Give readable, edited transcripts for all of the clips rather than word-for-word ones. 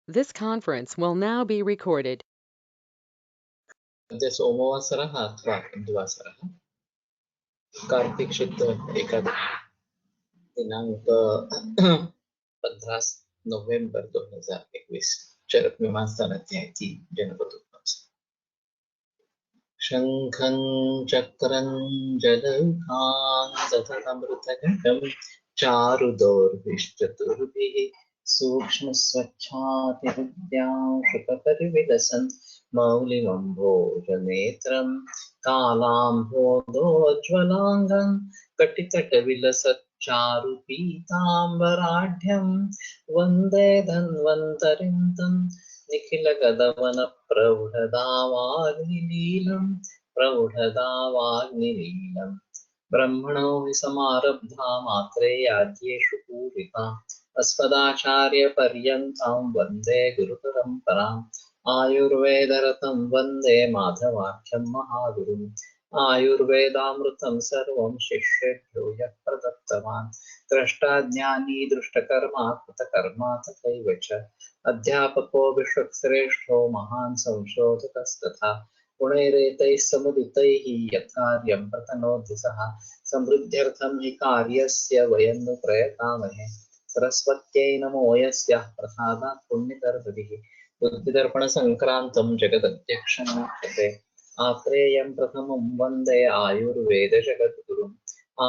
This conference will now be recorded. अद्य सोमवासरः अथवा द्विवासरः कार्तिकशुद्ध एकादशी दिनांक 15 नोव्हेंबर 2021 चरक मीमांसा अध्याय 3 जनपदोत्तम शंखं चक्रं जलौघां सततमृतघटं चारुदौर्भिश्चतुर्भिः सूक्ष्मस्वच्छातिहृद्यां शुकपरिविलसन् मौलिमम्भोजनेत्रं कालाम्भोदोज्ज्वलाङ्गं कटितटविलसच्चारुपीताम्बराढ्यं वन्दे धन्वन्तरिं तं निखिलगदवनप्रौढदावाग्निलीलं ब्रह्मणो हि समारब्धा मात्रेयाद्येषु पूरिता अस्मदाचार्यपर्यन्तां वन्दे गुरुपरम्पराम् आयुर्वेदरतं वन्दे माधवाख्यं महागुरुम् आयुर्वेदामृतं सर्वं शिष्येभ्यो यः प्रदत्तवान् द्रष्टाज्ञानी दृष्टकर्मा कृतकर्मा तथैव च अध्यापको विश्वश्रेष्ठो महान् संशोधकस्तथा गुणैरेतैः समुदितैः यथार्यं प्रतनोति सः समृद्ध्यर्थं हि कार्यस्य वयं नु प्रयतामहे सरस्वत्यै नमो यस्याः प्रसादात् पुण्यकर्तृभिः बुद्धिदर्पणसङ्क्रान्तं जगदध्यक्षं मुच्यते आत्रेयं प्रथमं वन्दे आयुर्वेदजगद्गुरुम्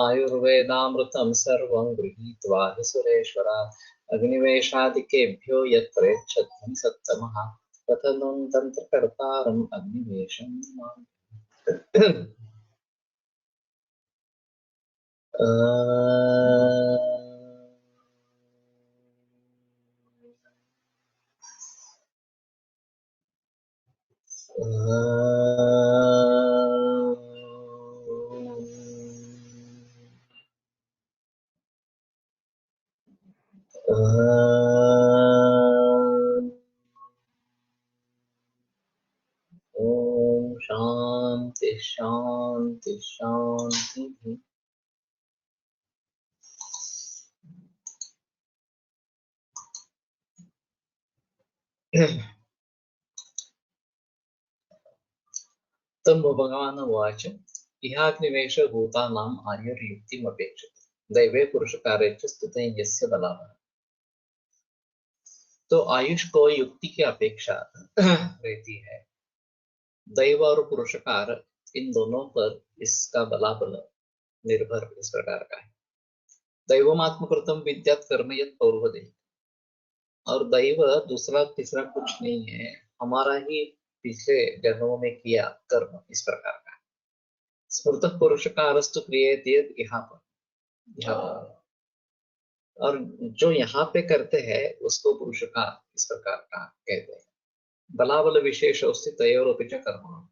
आयुर्वेदामृतं सर्वं गृहीत्वा हि सुरेश्वरात् अग्निवेशादिकेभ्यो यत्रेच्छध्वं सत्तमः प्रथमं तन्त्रकर्तारम् अग्निवेशं नमामि। ओम शांति शांति शांति। तम भगवान उवाच इहाग्निवेश भूतानाम् आयुर्युक्तिमपेक्षते दैवे पुरुषकार्ये च स्थिते यस्य बलात्। तो आयुष को युक्ति की अपेक्षा रहती है। दैव और पुरुषकार इन दोनों पर इसका बलाबल निर्भर इस प्रकार का है। दैवमात्मकृतम विद्यात् कर्म यत् पौर्वदेहि, और दैव दूसरा तीसरा कुछ नहीं है, हमारा ही पिछले जन्मों में किया कर्म इस प्रकार का है। स्मृत पुरुषकारस्तु क्रियते यहाँ पर, और जो यहाँ पे करते हैं उसको पुरुषकार इस प्रकार का कहते हैं। बलाबल विशेष तयोरपि च कर्म,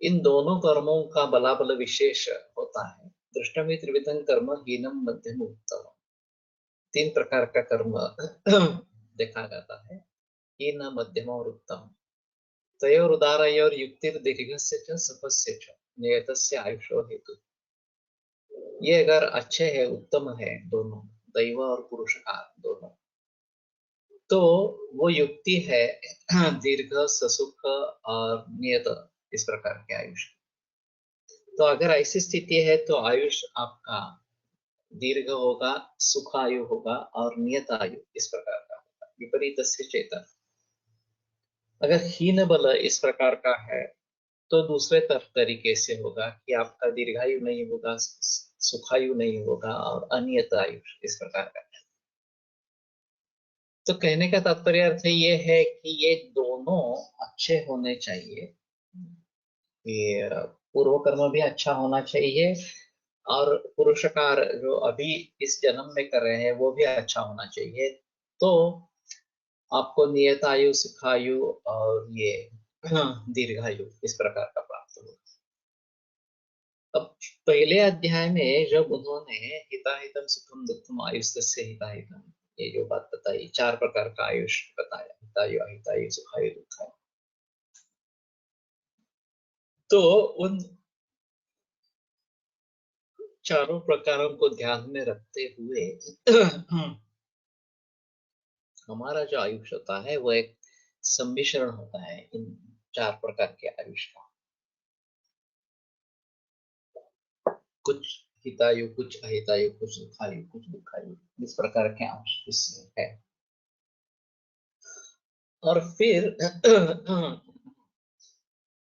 इन दोनों कर्मों का बलाबल विशेष होता है। दृष्टमि त्रिविधं कर्म हीनम मध्यम उत्तम, तीन प्रकार का कर्म देखा जाता है, हीन मध्यम और उत्तम। तयोर उदारयोर युक्तिर्दीर्घस्य च सपस्य च नियतस्य आयुषो हेतु। ये अगर अच्छे है, उत्तम है दोनों, दैव और पुरुषकार दोनों, तो वो युक्ति है दीर्घ ससुख और नियत इस प्रकार के आयुष। तो अगर ऐसी स्थिति है तो आयुष आपका दीर्घ होगा, सुख आयु होगा और नियत आयु इस प्रकार का होगा। विपरीत से चेतन, अगर हीन बल इस प्रकार का है तो दूसरे तरीके से होगा कि आपका दीर्घायु नहीं होगा, सुखायु नहीं होगा और अनियत आयु इस प्रकार का। तो कहने का तात्पर्य अर्थ ये है कि ये दोनों अच्छे होने चाहिए, कि पूर्व कर्म भी अच्छा होना चाहिए और पुरुषकार जो अभी इस जन्म में कर रहे हैं वो भी अच्छा होना चाहिए। तो आपको नियत आयु, सुखायु और ये दीर्घायु इस प्रकार का प्राप्त होगा। अब पहले अध्याय में जब उन्होंने हिताहितम सुखम दुखम आयुष्य हिताहितम, ये जो बात बताई, चार प्रकार का आयुष बताया, हितायु, अहितायु, सुखायु, दुखायु। तो उन चारों प्रकारों को ध्यान में रखते हुए हमारा जो आयुष होता है वो एक सम्मिश्रण होता है इन 4 प्रकार के आयुष का। कुछ हितायु, कुछ अहितायु, कुछ सुखायु, कुछ दुखायु, इस प्रकार के अंश इसमें है। और फिर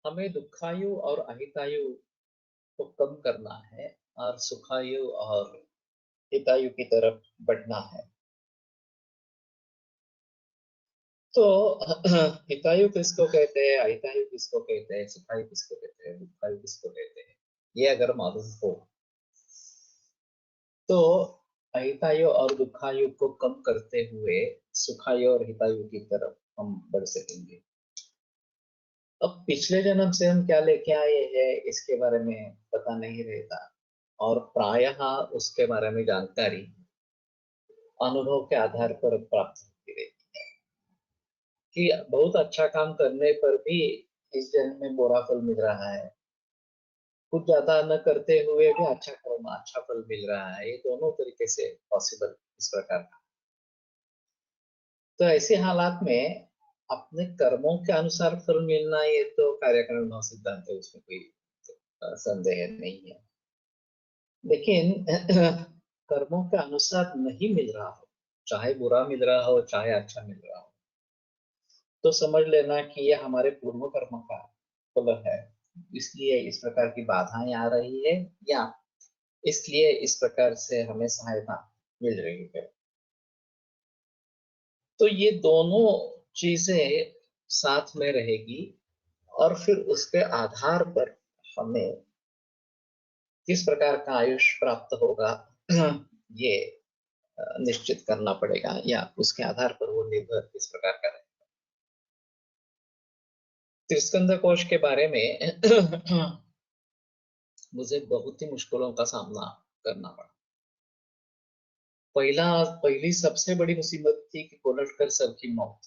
हमें दुखायु और अहितायु को कम करना है और सुखायु और हितायु की तरफ बढ़ना है। तो हितायु किसको कहते हैं, अहितायु किसको कहते हैं, सुखायु किसको कहते हैं, दुखायु किसको कहते हैं, ये अगर मालूम हो तो अहितायु और दुखायु को कम करते हुए सुखायु और हितायु की तरफ हम बढ़ सकेंगे। अब पिछले जन्म से हम क्या लेके आए हैं इसके बारे में पता नहीं रहता, और प्रायः उसके बारे में जानकारी अनुभव के आधार पर प्राप्त होती रहती है कि बहुत अच्छा काम करने पर भी इस जन्म में बुरा फल मिल रहा है, कुछ ज्यादा न करते हुए भी अच्छा कर्म अच्छा फल मिल रहा है। ये दोनों तरीके से पॉसिबल इस प्रकार का। तो ऐसे हालात में अपने कर्मों के अनुसार फल मिलना ये तो कार्यकारण भाव सिद्धांत है, उसमें कोई संदेह नहीं है। लेकिन कर्मों के अनुसार नहीं मिल रहा हो, चाहे बुरा मिल रहा हो चाहे अच्छा मिल रहा हो, तो समझ लेना कि ये हमारे पूर्व कर्म का फल है, इसलिए इस प्रकार की बाधाएं आ रही है या इसलिए इस प्रकार से हमें सहायता मिल रही है। तो ये दोनों चीजें साथ में रहेगी और फिर उसके आधार पर हमें किस प्रकार का आयुष प्राप्त होगा ये निश्चित करना पड़ेगा, या उसके आधार पर वो निर्भर किस प्रकार का रहेगा। त्रिस्कंद कोश के बारे में मुझे बहुत ही मुश्किलों का सामना करना पड़ा। पहली सबसे बड़ी मुसीबत थी कि कोलटकर सर की मौत।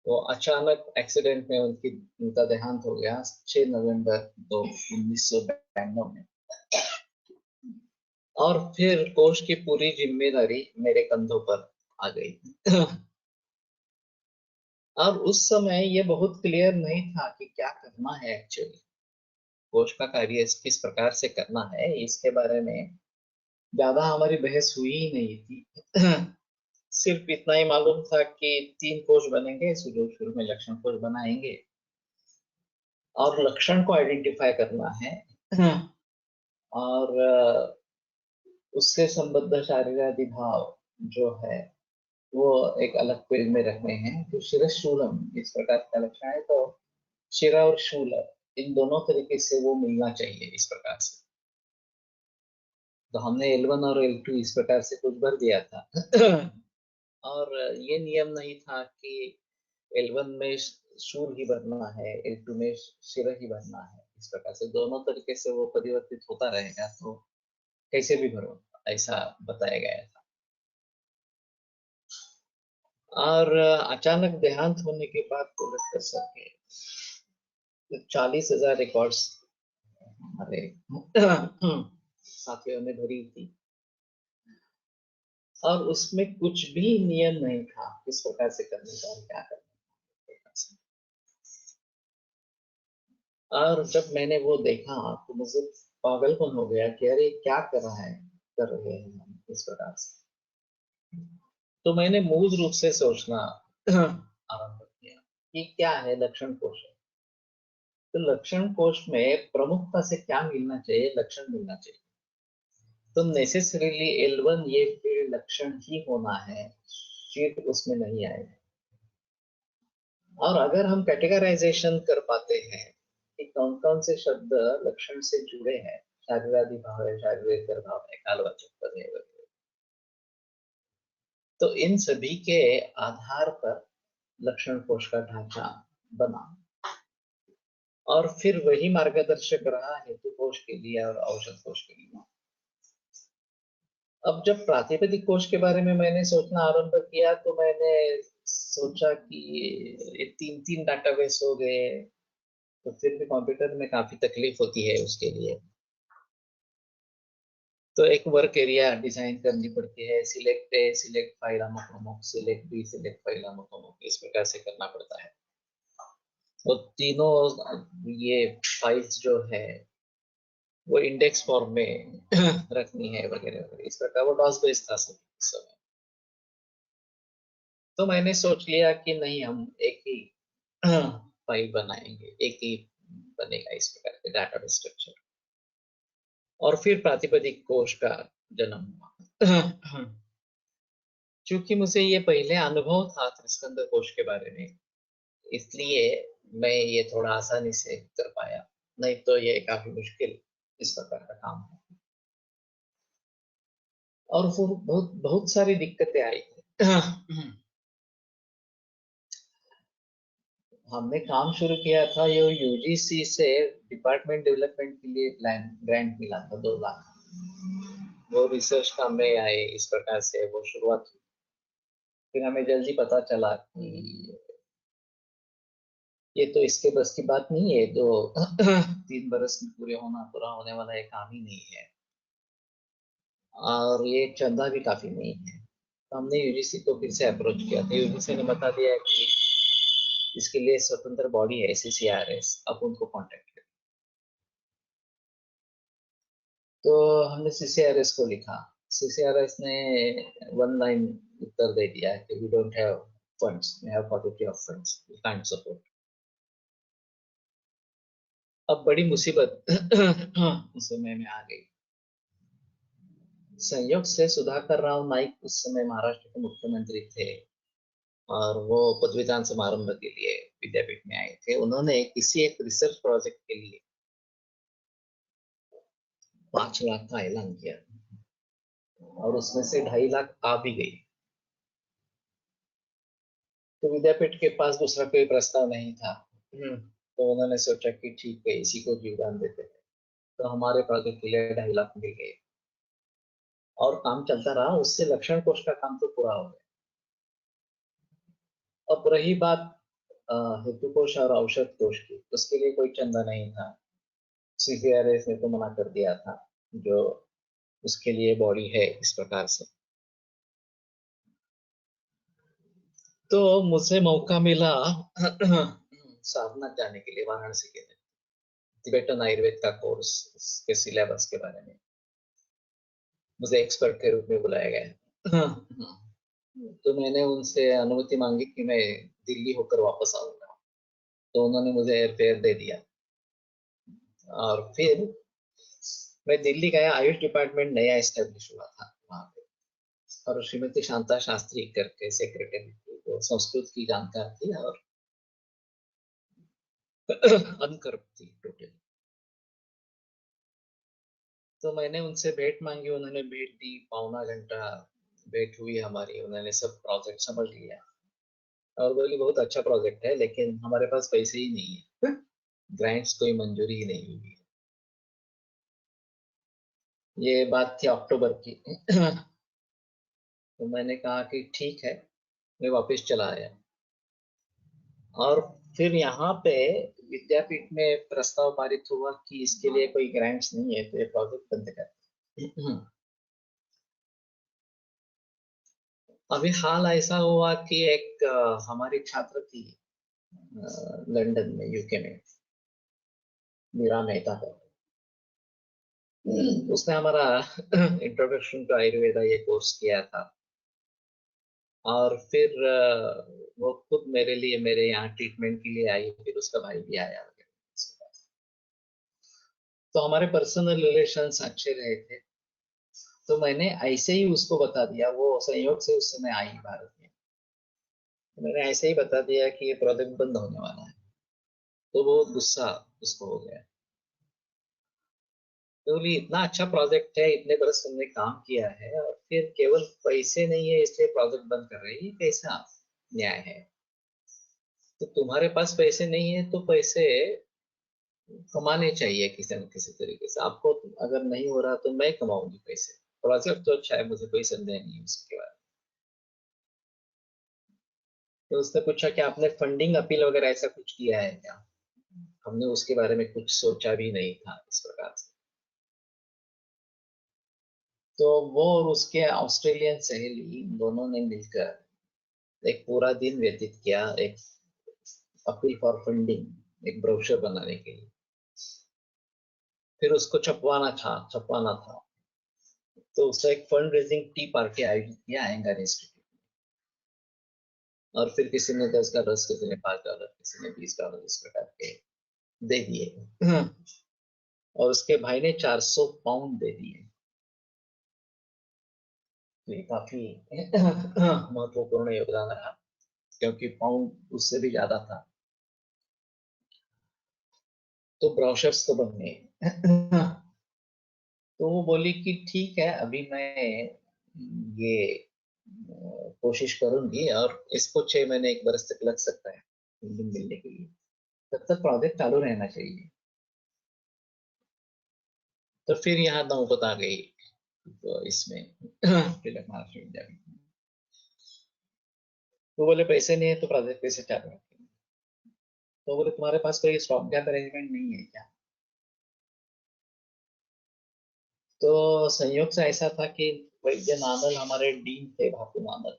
वो अचानक एक्सीडेंट में उनका देहांत हो गया 6 नवंबर 1992 में। और फिर कोष की पूरी जिम्मेदारी मेरे कंधों पर आ गई। और उस समय ये बहुत क्लियर नहीं था कि क्या करना है एक्चुअली, कोष का कार्य किस प्रकार से करना है, इसके बारे में ज्यादा हमारी बहस हुई ही नहीं थी। सिर्फ इतना ही मालूम था कि 3 कोष बनेंगे, शुरू में लक्षण कोष बनाएंगे और लक्षण को आइडेंटिफाई करना है। और उससे संबद्ध शारीरादि भाव जो है वो एक अलग पेज में रखने हैं। तो शिरशूलम इस प्रकार का लक्षण है, तो शिरा और शूल इन दोनों तरीके से वो मिलना चाहिए इस प्रकार से। तो हमने L1 और L2 इस प्रकार से कुछ भर दिया था। और ये नियम नहीं था कि L1 में शूल ही भरना है, L2 में शिरा ही भरना है। इस प्रकार से दोनों तरीके से वो परिवर्तित होता रहेगा, तो कैसे भी भरो ऐसा बताया गया था। और अचानक देहांत होने के बाद कोलटकर सर के 40,000 रिकॉर्ड्स हमारे साथियों ने भरी थी, और उसमें कुछ भी नियम नहीं था किस प्रकार से करने का और क्या करने का। और जब मैंने वो देखा तो मुझे पागलपन हो गया कि अरे क्या कर रहा है, कर रहे हैं हम इस प्रकार से। तो मैंने मूल रूप से सोचना आरंभ किया कि क्या है लक्षण कोश। तो लक्षण कोश में प्रमुखता से क्या मिलना चाहिए, लक्षण मिलना चाहिए। तो नेसेसरीली L1 ये फिर लक्षण ही होना है, शीट उसमें नहीं आएगा। और अगर हम कैटेगराइजेशन कर पाते हैं कि कौन कौन से शब्द लक्षण से जुड़े हैं, शारीरादि भाव है, शारीरिक भाव है, कालवाचक पद है वगैरह, तो इन सभी के आधार पर लक्षण कोश का ढांचा बना, और फिर वही मार्गदर्शक रहा हेतु कोश के लिए और औषध कोश के लिए। अब जब प्रातिपदिक कोश के बारे में मैंने सोचना आरंभ किया तो मैंने सोचा कि ये 3 डाटाबेस हो गए, तो फिर भी कंप्यूटर में काफी तकलीफ होती है उसके लिए। तो एक वर्क एरिया डिजाइन करनी पड़ती है, सिलेक्ट ए, सिलेक्ट फाइल प्रमुख, सिलेक्ट बी, सिलेक्ट फाइल प्रमुख, इस प्रकार से करना पड़ता है। तो तीनों ये फाइल्स जो है वो इंडेक्स फॉर्म में रखनी है वगैरह वगैरह, इस प्रकार वो डॉस बेस था सब उस समय। तो मैंने सोच लिया कि नहीं, हम एक ही फाइल बनाएंगे, एक ही बनेगा इस प्रकार के डाटाबेस स्ट्रक्चर। और फिर प्रातिपदिक कोश का जन्म हुआ। क्योंकि मुझे ये पहले अनुभव था त्रिस्कंद कोश के बारे में, इसलिए मैं ये थोड़ा आसानी से कर पाया, नहीं तो ये काफी मुश्किल इस प्रकार का काम है। और फिर बहुत बहुत सारी दिक्कतें आई थी। हमने काम शुरू किया था, ये यूजीसी से डिपार्टमेंट डेवलपमेंट के लिए ग्रांट मिला था 2 लाख। वो रिसर्च काम में आए, इस प्रकार से वो शुरुआत हुई। फिर हमें जल्दी पता चला कि ये तो इसके बस की बात नहीं है, तो 3 बरस में पूरा होने वाला ये काम ही नहीं है, और ये चंदा भी काफी नहीं है। तो हमने यूजीसी को फिर से अप्रोच किया था। यूजीसी ने बता दिया कि इसके लिए स्वतंत्र बॉडी है सीसीआरएस, आप उनको कांटेक्ट करें। तो हमने सीसीआरएस को लिखा, सीसीआरएस ने 1 लाइन उत्तर दे दिया कि we don't have funds, we have positive of funds, we can't support. अब बड़ी मुसीबत उस समय में आ गई। संयोग से सुधाकर राव नाइक उस समय महाराष्ट्र के मुख्यमंत्री थे, और वो पदवीदान समारंभ के लिए विद्यापीठ में आए थे। उन्होंने किसी एक रिसर्च प्रोजेक्ट के लिए 5 लाख का ऐलान किया, और उसमें से 2.5 लाख आ भी गई। तो विद्यापीठ के पास दूसरा कोई प्रस्ताव नहीं था। तो उन्होंने सोचा कि ठीक है, इसी को जीवदान देते हैं। तो हमारे प्रोजेक्ट के लिए 2.5 लाख मिल गए, और काम चलता रहा। उससे लक्षण कोश का काम तो पूरा हो गया। अब रही बात हेतु कोश और औषध कोश की, उसके लिए कोई चंदा नहीं था। सीसीआरएस ने तो मना कर दिया था, जो उसके लिए बॉडी है इस प्रकार से। तो मुझे मौका मिला सारनाथ जाने के लिए, वाराणसी के लिए, तिबेटन आयुर्वेद का कोर्स के सिलेबस के बारे में मुझे एक्सपर्ट के रूप में बुलाया गया। तो मैंने उनसे अनुमति मांगी कि मैं दिल्ली होकर वापस आऊंगा। तो उन्होंने मुझे एयरफेयर दे दिया, और फिर मैं दिल्ली गया। आयुष डिपार्टमेंट नया एस्टेब्लिश हुआ था वहां पे, और श्रीमती शांता शास्त्री करके सेक्रेटरी थी, वो संस्कृत की जानकार थी और अनकर्प थी टोटली। तो मैंने उनसे भेंट मांगी, उन्होंने भेंट दी। 1.25 घंटा भेंट हुई हमारी। उन्होंने सब प्रोजेक्ट समझ लिया, और बोली बहुत अच्छा प्रोजेक्ट है, लेकिन हमारे पास पैसे ही नहीं है, ग्रांट्स कोई मंजूरी ही नहीं हुई। ये बात थी अक्टूबर की। तो मैंने कहा कि ठीक है, मैं वापस चला आया। और फिर यहाँ पे विद्यापीठ में प्रस्ताव पारित हुआ कि इसके लिए कोई ग्रांट्स नहीं है, तो ये प्रोजेक्ट बंद कर। अभी हाल ऐसा हुआ कि एक हमारी छात्र थी लंदन में, यूके में, मीरा मेहता है। उसने हमारा इंट्रोडक्शन टू आयुर्वेदा ये कोर्स किया था, और फिर वो खुद मेरे लिए, मेरे यहाँ ट्रीटमेंट के लिए आई। फिर उसका भाई भी आया वगैरह। तो हमारे पर्सनल रिलेशंस अच्छे रहे थे। तो मैंने ऐसे ही उसको बता दिया, वो संयोग से उस समय आई भारत में। तो मैंने ऐसे ही बता दिया कि ये प्रोजेक्ट बंद होने वाला है। तो वो गुस्सा उसको हो गया। तो बोली, इतना अच्छा प्रोजेक्ट है, इतने बरस तुमने काम किया है, और फिर केवल पैसे नहीं है इसलिए प्रोजेक्ट बंद कर रही है, कैसा न्याय है? तो तुम्हारे पास पैसे नहीं है तो पैसे कमाने चाहिए किसी न किसी तरीके से। आपको अगर नहीं हो रहा तो मैं कमाऊंगी पैसे। प्रोजेक्ट तो अच्छा है, मुझे कोई संदेह नहीं है उसके बारे में। तो उसने पूछा कि आपने फंडिंग अपील वगैरह ऐसा कुछ किया है क्या? हमने उसके बारे में कुछ सोचा भी नहीं था इस प्रकार से। तो वो और उसके ऑस्ट्रेलियन सहेली दोनों ने मिलकर एक पूरा दिन व्यतीत किया एक अपील फॉर फंडिंग, एक ब्रोशर बनाने के लिए। फिर उसको छपवाना था। तो उसका एक फंड रेजिंग टी पार्टी आयोजित किया एंगर इंस्टीट्यूट। और फिर किसी ने $10, किसी ने $5, किसी ने $20 इस प्रकार के दे दिए। और उसके भाई ने 400 पाउंड दे दिए। तो ये काफी महत्वपूर्ण योगदान रहा, क्योंकि पाउंड उससे भी ज्यादा था। तो ब्रोशर्स तो बन गए। तो वो बोली कि ठीक है, अभी मैं ये कोशिश करूंगी, और इसको 6 महीने 1 बरस तक लग सकता है फंडिंग मिलने के लिए। तब तक प्रोजेक्ट चालू रहना चाहिए। तो फिर यहाँ नौबत आ गई तो इसमें तिलक महाराष्ट्र विद्यापीठ में। तो बोले पैसे नहीं है तो प्रोजेक्ट कैसे चालू रखेंगे। तो बोले तुम्हारे पास कोई स्टॉप गैप अरेंजमेंट नहीं है क्या। तो संयोग से ऐसा था कि वैद्य नानल हमारे डीन थे, भातु नानल,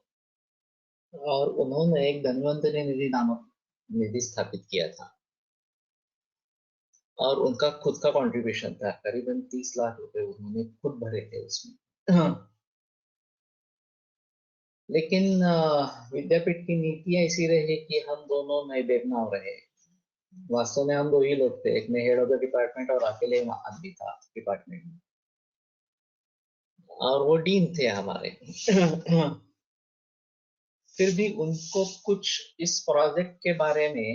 और उन्होंने एक धन्वंतरि निधि नामक निधि स्थापित किया था। और उनका खुद का कंट्रीब्यूशन था, करीबन 30 लाख रुपए उन्होंने खुद भरे थे उसमें। हाँ। लेकिन विद्यापीठ की नीतियां ऐसी रही कि हम दोनों नए बेबनाव रहे। वास्तव में हम 2 ही लोग थे, एक में हेड ऑफ द डिपार्टमेंट और अकेले आदमी था डिपार्टमेंट में, और वो डीन थे हमारे। फिर भी उनको कुछ इस प्रोजेक्ट के बारे में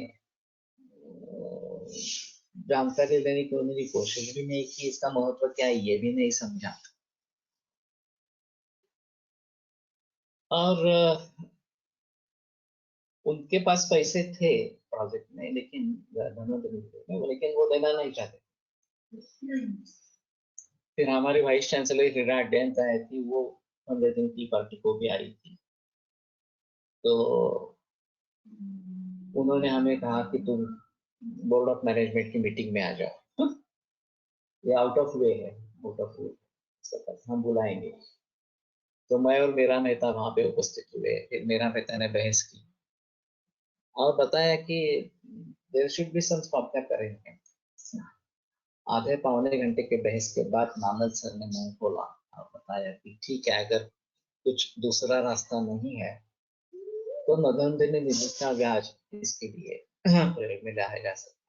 जानकारी लेने की उन्होंने कोशिश भी नहीं की, इसका महत्व क्या है ये भी नहीं समझा। और उनके पास पैसे थे प्रोजेक्ट में, लेकिन लेकिन वो देना नहीं चाहते। फिर हमारी वाइस चांसलर रीना डेंथ आई थी, वो फंड की पार्टी को भी आई थी। तो उन्होंने हमें कहा कि तुम बोर्ड ऑफ मैनेजमेंट की मीटिंग में आ जाओ। ये आउट ऑफ वे है, आउट ऑफ वे, हम बुलाएंगे। तो मैं और मेरा नेता वहां पे उपस्थित हुए। फिर मेरा नेता ने बहस की और बताया कि there should be some stop gap arrangement. आधे पौने घंटे के बहस के बाद नानल सर ने मुंह खोला और बताया कि ठीक है, अगर कुछ दूसरा रास्ता नहीं है तो नगरनिधि निधि का ब्याज इसके लिए प्रयोग में लाया जा सकता।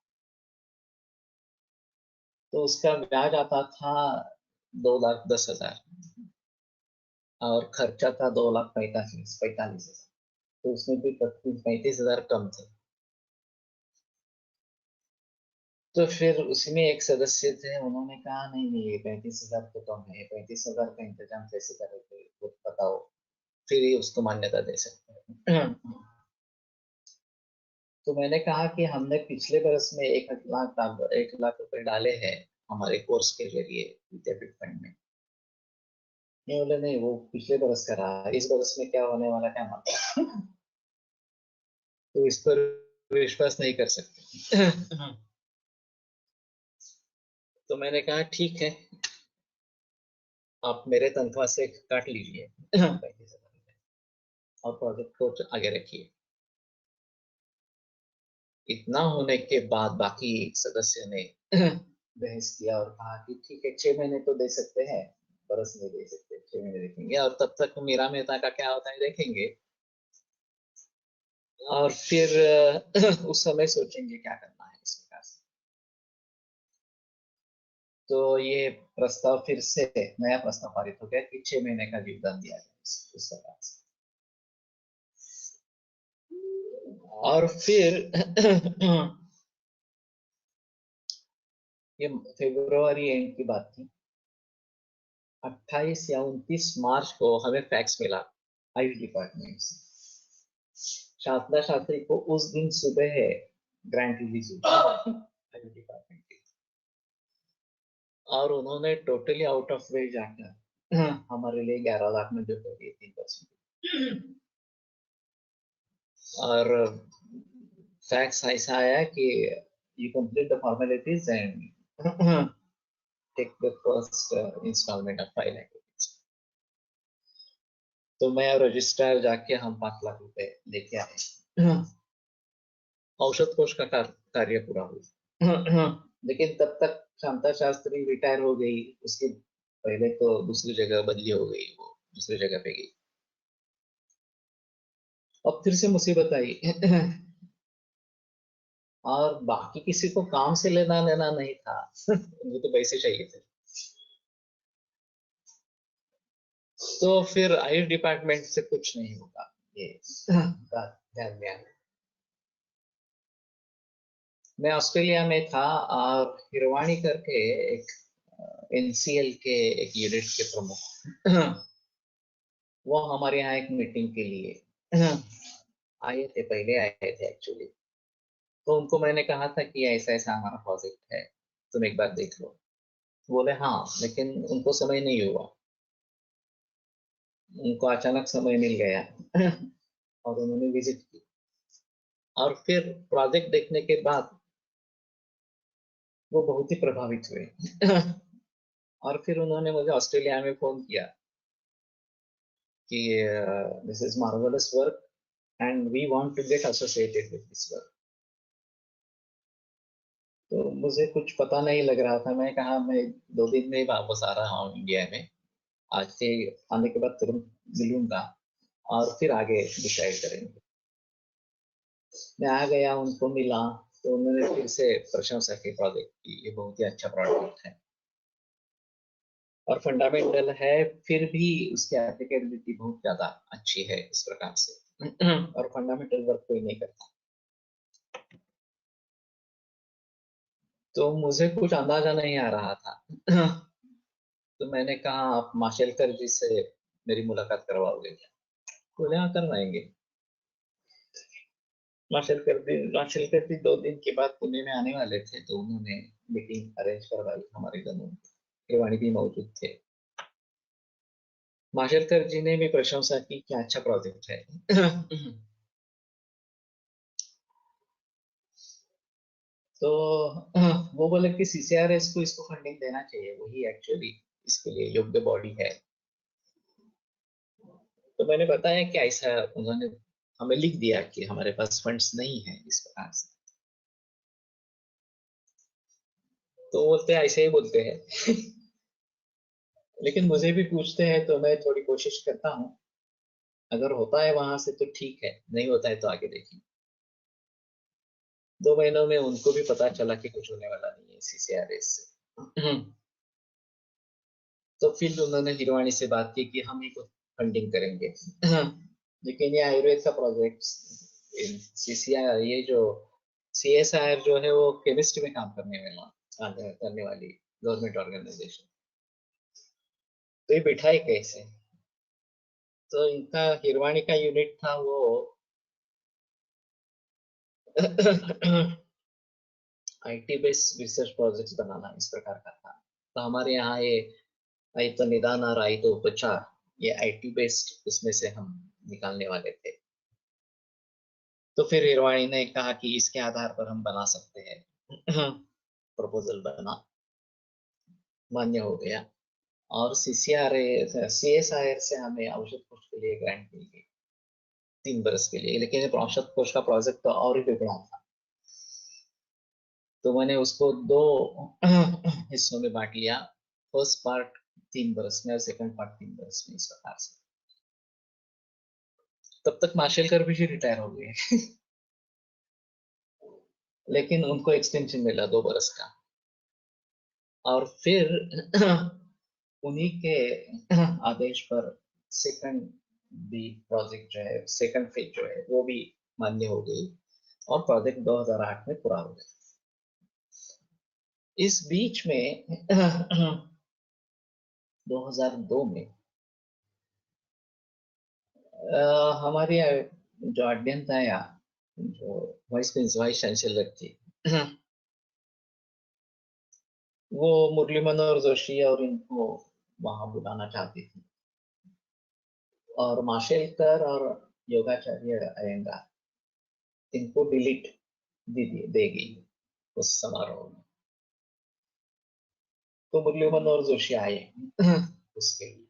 तो उसका ब्याज आता था 2,10,000 और खर्चा था 2,45,000। तो उसमें भी 35,000 कम थे। तो फिर उसमें एक सदस्य थे, उन्होंने कहा नहीं नहीं, ये 35,000 तो कम है, 35,000 का इंतजाम कैसे करोगे वो बताओ, फिर ही उसको मान्यता दे सकते हैं। तो मैंने कहा कि हमने पिछले बरस में 1 लाख रुपए डाले हैं हमारे कोर्स के जरिए विद्यापीठ फंड में। नहीं बोले नहीं, वो पिछले बरस का रहा, इस बरस में क्या होने वाला क्या मालूम। तो इस पर विश्वास नहीं कर सकते। तो मैंने कहा ठीक है, आप मेरे तनख्वाह से काट लीजिए 35,000 और प्रोजेक्ट को आगे रखिए। इतना होने के बाद बाकी सदस्य ने बहस किया और कहा कि ठीक है, 6 महीने तो दे सकते हैं, बरस नहीं दे सकते, 6 महीने देखेंगे, और तब तक मीरा मेहता का क्या होता है देखेंगे, और फिर उस समय सोचेंगे क्या करना है इस प्रकार से। तो ये प्रस्ताव फिर से नया प्रस्ताव पारित हो गया कि 6 महीने का योगदान दिया जाए इस प्रकार से। और फिर ये फरवरी एंड की बात थी। 28 या 29 मार्च को हमें फैक्स मिला आयुष डिपार्टमेंट से। शारदा शास्त्री को उस दिन सुबह है ग्रांट रिलीज हुई आयुष डिपार्टमेंट की, और उन्होंने टोटली आउट ऑफ वे जाकर हमारे लिए 11 लाख में जो कर दिए 3%। और फैक्स ऐसा आया कि you complete the formalities and take the first installment of 5 lakh. तो मैं और रजिस्ट्रार जाके हम 5 लाख रुपए लेके आए। औषध कोष का कार्य पूरा हुआ। लेकिन तब तक शांता शास्त्री रिटायर हो गई, उसके पहले तो दूसरी जगह बदली हो गई, वो दूसरी जगह पे गई। अब फिर से मुसीबत आई। और बाकी किसी को काम से लेना देना नहीं था। उनको तो पैसे चाहिए थे। तो फिर आयुष डिपार्टमेंट से कुछ नहीं होगा, ये बात ध्यान में आना। मैं ऑस्ट्रेलिया में था और हिरवाणी करके एक एनसीएल के एक यूनिट के प्रमुख, वो हमारे यहाँ एक मीटिंग के लिए आए थे, पहले आए थे एक्चुअली। तो उनको मैंने कहा था कि ऐसा ऐसा हमारा प्रोजेक्ट है, तुम एक बार देख लो। बोले हाँ, लेकिन उनको समय नहीं हुआ, उनको अचानक समय मिल गया। और उन्होंने विजिट की, और फिर प्रोजेक्ट देखने के बाद वो बहुत ही प्रभावित हुए। और फिर उन्होंने मुझे ऑस्ट्रेलिया में फोन किया कि this is marvellous work and we want to get associated with this work. तो मुझे कुछ पता नहीं लग रहा था। मैं कहा मैं 2 दिन में वापस आ रहा हूँ इंडिया में, आज से आने के बाद तुरंत मिलूंगा और फिर आगे डिसाइड करेंगे। मैं आ गया, उनको मिला, तो उन्होंने फिर से प्रशंसा की प्रोजेक्ट की, ये बहुत ही अच्छा प्रोजेक्ट है और फंडामेंटल है, फिर भी उसकी एप्लीकेबिलिटी बहुत ज्यादा अच्छी है इस प्रकार से। और फंडामेंटल वर्क कोई नहीं करता। तो मुझे कुछ अंदाजा नहीं आ रहा था। तो मैंने कहा आप माशेलकर जी से मेरी मुलाकात करवाओगे क्या? बोले हाँ, करवाएंगे। माशेलकर जी 2 दिन के बाद पुणे में आने वाले थे, तो उन्होंने मीटिंग अरेंज करवाई, हमारे दोनों हिरवाणी भी मौजूद थे। माशेलकर जी ने भी प्रशंसा की, क्या अच्छा प्रोजेक्ट है। तो वो बोले कि सीसीआरएस को इसको फंडिंग देना चाहिए, वही एक्चुअली इसके लिए योग्य बॉडी है। तो मैंने बताया कि ऐसा, उन्होंने हमें लिख दिया कि हमारे पास फंड्स नहीं है इस प्रकार से। तो बोलते हैं ऐसे ही बोलते हैं। लेकिन मुझे भी पूछते हैं तो मैं थोड़ी कोशिश करता हूँ, अगर होता है वहां से तो ठीक है, नहीं होता है तो आगे देखेंगे। 2 महीनों में उनको भी पता चला कि कुछ होने वाला नहीं है सीसीआरएस से। तो फिर उन्होंने हिरवाणी से बात की कि हम ही को फंडिंग करेंगे। लेकिन ये आयुर्वेद का प्रोजेक्ट, सीसीआर, ये जो सीएसआर जो है वो केमिस्ट्री में काम करने वाली गवर्नमेंट ऑर्गेनाइजेशन, तो ये बिठाई कैसे? तो इनका हिरवाणी का यूनिट था वो आईटी बेस्ड रिसर्च प्रोजेक्ट्स बनाना, इस प्रकार का था। तो हमारे यहाँ ये आयत निदान और आयत उपचार, ये आईटी बेस्ड उसमें से हम निकालने वाले थे। तो फिर हिरवाणी ने कहा कि इसके आधार पर हम बना सकते हैं। प्रपोजल बना, मान्य हो गया। और सीएसआईआर से हमें औषध कोष के लिए ग्रांट मिल गई 3 बरस के लिए। लेकिन औषध कोष का प्रोजेक्ट तो और ही बिगड़ा था, तो मैंने उसको 2 हिस्सों में बांट लिया। फर्स्ट पार्ट 3 बरस में और सेकंड पार्ट 3 बरस में, इस प्रकार से। तब तक माशेलकर भी रिटायर हो गए। लेकिन उनको एक्सटेंशन मिला 2 बरस का। और फिर उन्हीं के आदेश पर सेकंड भी प्रोजेक्ट जो है, सेकंड फेज जो है, वो भी मान्य हो गई और प्रोजेक्ट 2008 में पूरा हो गया। इस बीच में 2002 में हमारी जो अध्ययन या जो वाइस चांसलर थी, वो मुरली मनोहर जोशी और इनको वहां बुलाना चाहती थी, और माशेलकर और योगाचार्य अयंगार, इनको डिलीट देगी उस समारोह में। तो मुरली मनोहर जोशी आए उसके लिए।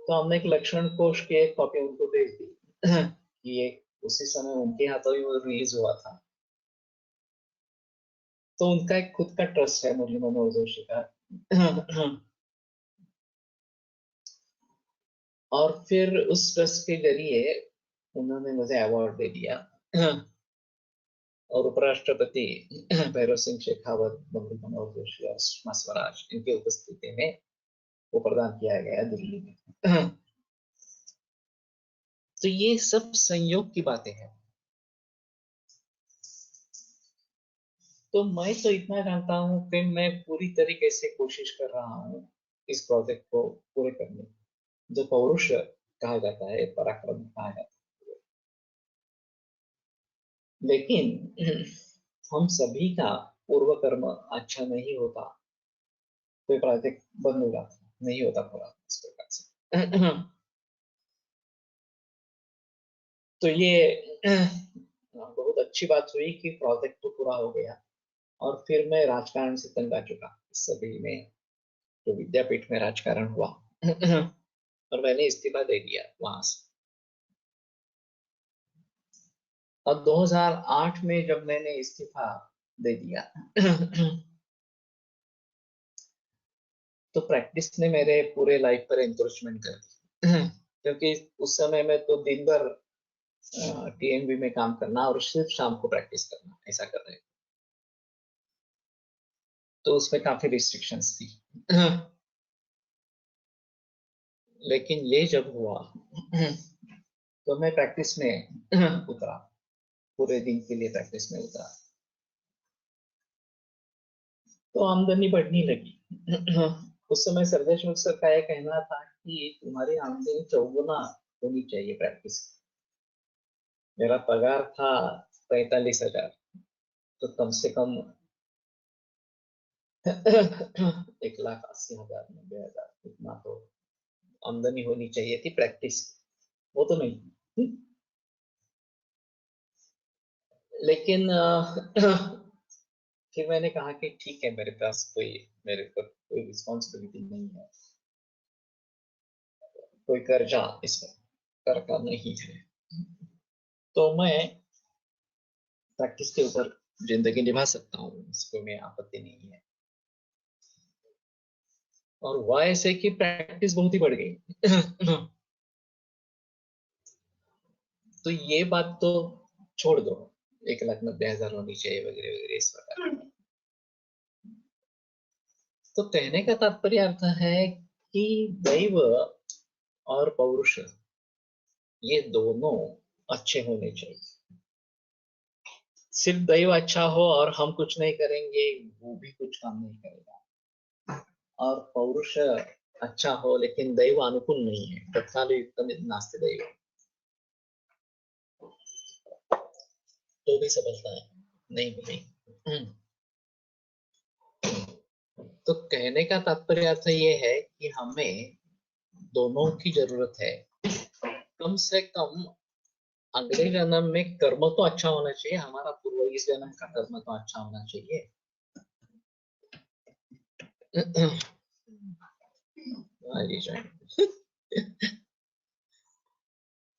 तो हमने एक लक्षण कोश की एक कॉपी उनको भेज दी कि ये उसी समय उनके हाथों ही वो रिलीज हुआ था। तो उनका एक खुद का ट्रस्ट है मुरली मनोहर जोशी का और फिर उस ट्रस्ट के जरिए उन्होंने मुझे अवार्ड दे दिया और उपराष्ट्रपति भैरव सिंह शेखावत, मुरली मनोहर जोशी और सुषमा स्वराज इनकी उपस्थिति में वो प्रदान किया गया दिल्ली में तो ये सब संयोग की बातें हैं। तो मैं तो इतना जानता हूँ कि मैं पूरी तरीके से कोशिश कर रहा हूँ इस प्रोजेक्ट को पूरे करने की, जो पौरुष कहा जाता है, पराक्रम कहा जाता है। लेकिन हम सभी का पूर्व कर्म अच्छा नहीं होता, कोई प्रोजेक्ट बंद हो जाता, नहीं होता पूरा इस प्रकार से तो ये बहुत अच्छी बात हुई कि प्रोजेक्ट तो पूरा हो गया और फिर मैं राजकारण से तंग आ चुका इस सभी में, जो विद्यापीठ में राजकारण हुआ और मैंने इस्तीफा दे दिया वहां से। और 2008 में जब मैंने इस्तीफा दे दिया तो प्रैक्टिस ने मेरे पूरे लाइफ पर एंक्रोचमेंट कर दी क्योंकि उस समय में तो दिन भर टीएमबी में काम करना और सिर्फ शाम को प्रैक्टिस करना, ऐसा कर रहे थे। तो उसमें काफी रिस्ट्रिक्शंस थी लेकिन ये जब हुआ तो मैं प्रैक्टिस में उतरा, पूरे दिन के लिए प्रैक्टिस में उतरा तो आमदनी बढ़ने लगी उस समय सरदेश मुख सर का यह कहना था कि तुम्हारी आमदनी चौगुना होनी चाहिए प्रैक्टिस। मेरा पगार था 45,000, तो कम से कम 1,80,000 90,000 इतना तो आमदनी होनी चाहिए थी प्रैक्टिस, वो तो नहीं लेकिन फिर मैंने कहा कि ठीक है, मेरे पास मेरे पर कोई रिस्पॉन्सिबिलिटी नहीं है, कोई कर्जा इस पर का नहीं है, तो मैं प्रैक्टिस के ऊपर जिंदगी निभा सकता हूँ, इसको में आपत्ति नहीं है। और हुआ ऐसे कि प्रैक्टिस बहुत ही बढ़ गई तो ये बात तो छोड़ दो, 1,90,000 होनी चाहिए वगैरह वगैरह इस प्रकार। तो कहने का तात्पर्य अर्थ है कि दैव और पौरुष ये दोनों अच्छे होने चाहिए। सिर्फ दैव अच्छा हो और हम कुछ नहीं करेंगे, वो भी कुछ काम नहीं करेगा। और पौरुष अच्छा हो लेकिन दैव अनुकूल नहीं है, तत्काल नास्ति दैव, तो भी सफलता है नहीं मिलेगी। तो कहने का तात्पर्य अर्थ ये है कि हमें दोनों की जरूरत है। कम से कम अगले जन्म में कर्म तो अच्छा होना चाहिए, हमारा पूर्व इस जन्म का कर्म तो अच्छा होना चाहिए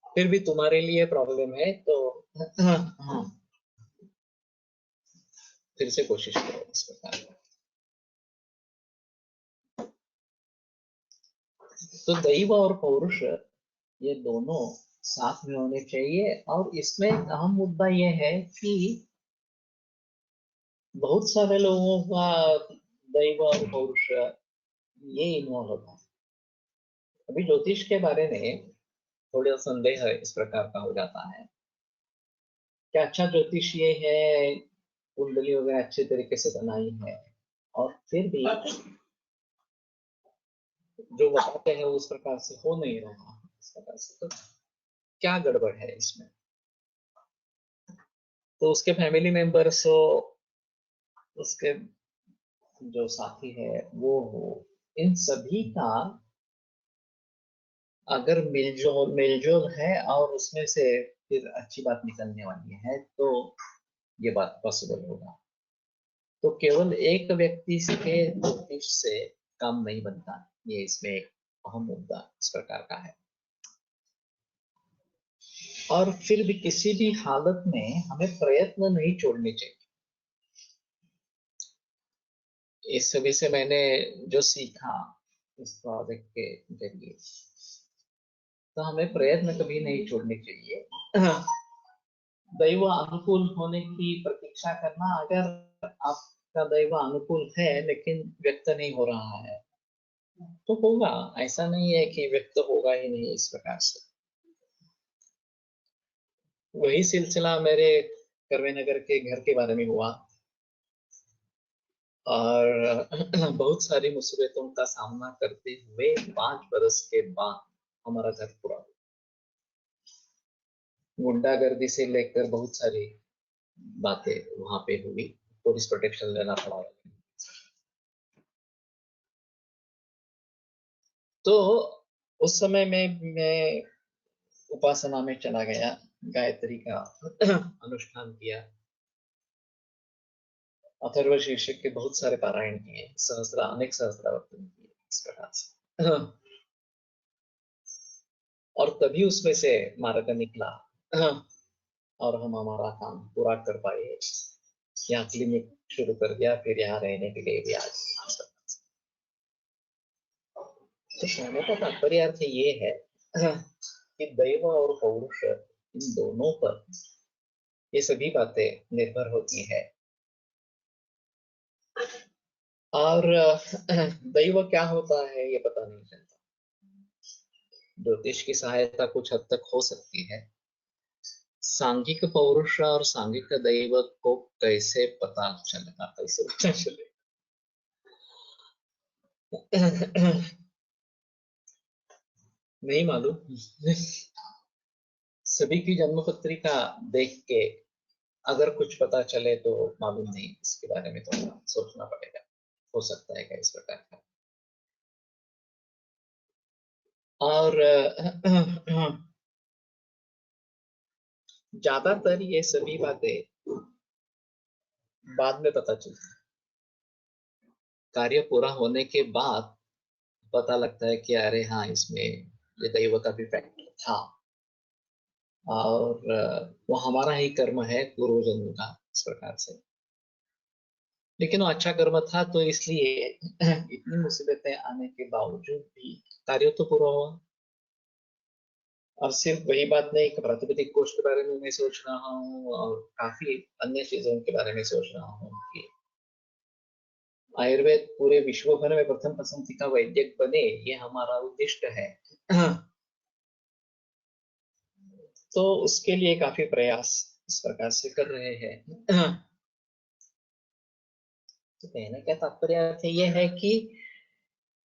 फिर भी तुम्हारे लिए प्रॉब्लम है तो फिर से कोशिश करो इस प्रकार। तो दैव और पौरुष ये दोनों साथ में होने चाहिए। और इसमें एक अहम मुद्दा ये है कि बहुत सारे लोगों का दैव और पौरुष ये इन्वॉल्व होता है। अभी ज्योतिष के बारे में थोड़ा संदेह इस प्रकार का हो जाता है कि अच्छा ज्योतिष ये है, कुंडली वगैरह अच्छे तरीके से बनाई है और फिर भी जो बताते हैं उस प्रकार से हो नहीं रहा इस प्रकार से, तो क्या गड़बड़ है इसमें। तो उसके फैमिली मेंबर्स हो, उसके जो साथी है वो हो, इन सभी का अगर मिलजोल है और उसमें से फिर अच्छी बात निकलने वाली है तो ये बात पॉसिबल होगा। तो केवल एक व्यक्ति के ज्योतिष से काम नहीं बनता, ये इसमें एक अहम मुद्दा इस प्रकार का है। और फिर भी किसी भी हालत में हमें प्रयत्न नहीं छोड़ने चाहिए। इस सभी से मैंने जो सीखा इस प्रोजेक्ट के जरिए, तो हमें प्रयत्न कभी नहीं छोड़ने चाहिए। दैव अनुकूल होने की प्रतीक्षा करना, अगर आपका दैव अनुकूल है लेकिन व्यक्त नहीं हो रहा है तो होगा, ऐसा नहीं है कि व्यक्त होगा ही नहीं इस प्रकार से। वही सिलसिला मेरे करवे नगर के घर के बारे में हुआ, और बहुत सारी मुसीबतों का सामना करते हुए 5 बरस के बाद हमारा घर पूरा हुआ। गुंडागर्दी से लेकर बहुत सारी बातें वहां पे हुई, पुलिस प्रोटेक्शन लेना पड़ा। तो उस समय में मैं उपासना में चला गया, गायत्री का अनुष्ठान किया, अथर्व शीर्ष के बहुत सारे पारायण किए, अनेक सहस्त्रावर्तन किए इस प्रकार से। और तभी उसमें से मार्ग निकला, और हम हमारा काम पूरा कर पाए। यहाँ क्लिनिक शुरू कर दिया, फिर यहाँ रहने के लिए भी आ गए। तो कहने का तात्पर्य अर्थ ये है कि दैव और पौरुष इन दोनों पर ये सभी बातें निर्भर होती है। और दैव क्या होता है ये पता नहीं चलता। ज्योतिष की सहायता कुछ हद तक हो सकती है। सांघिक पौरुष और सांघिक दैव को कैसे पता चलेगा, कैसे पता चलेगा? नहीं मालूम। सभी की जन्म पत्रिका देख के अगर कुछ पता चले तो मालूम नहीं, इसके बारे में तो सोचना पड़ेगा, हो सकता है क्या इस प्रकार का। और ज्यादातर ये सभी बातें बाद में पता चलती, कार्य पूरा होने के बाद पता लगता है कि अरे हाँ, इसमें ये दैव का भी फैक्टर था, और वो हमारा ही कर्म है पूर्व जन्म का इस प्रकार से। लेकिन वो अच्छा कर्म था, तो इसलिए इतनी मुसीबतें आने के बावजूद भी कार्य तो पूरा हुआ। और सिर्फ वही बात नहीं कि प्रातिपदिक कोष के बारे में मैं सोच रहा हूँ, और काफी अन्य चीजों के बारे में सोच रहा हूँ कि आयुर्वेद पूरे विश्व भर में प्रथम पसंदी का वैद्यक बने, ये हमारा उद्दिष्ट है। तो उसके लिए काफी प्रयास इस प्रकार से कर रहे हैं। तो कहने का तात्पर्य ये है कि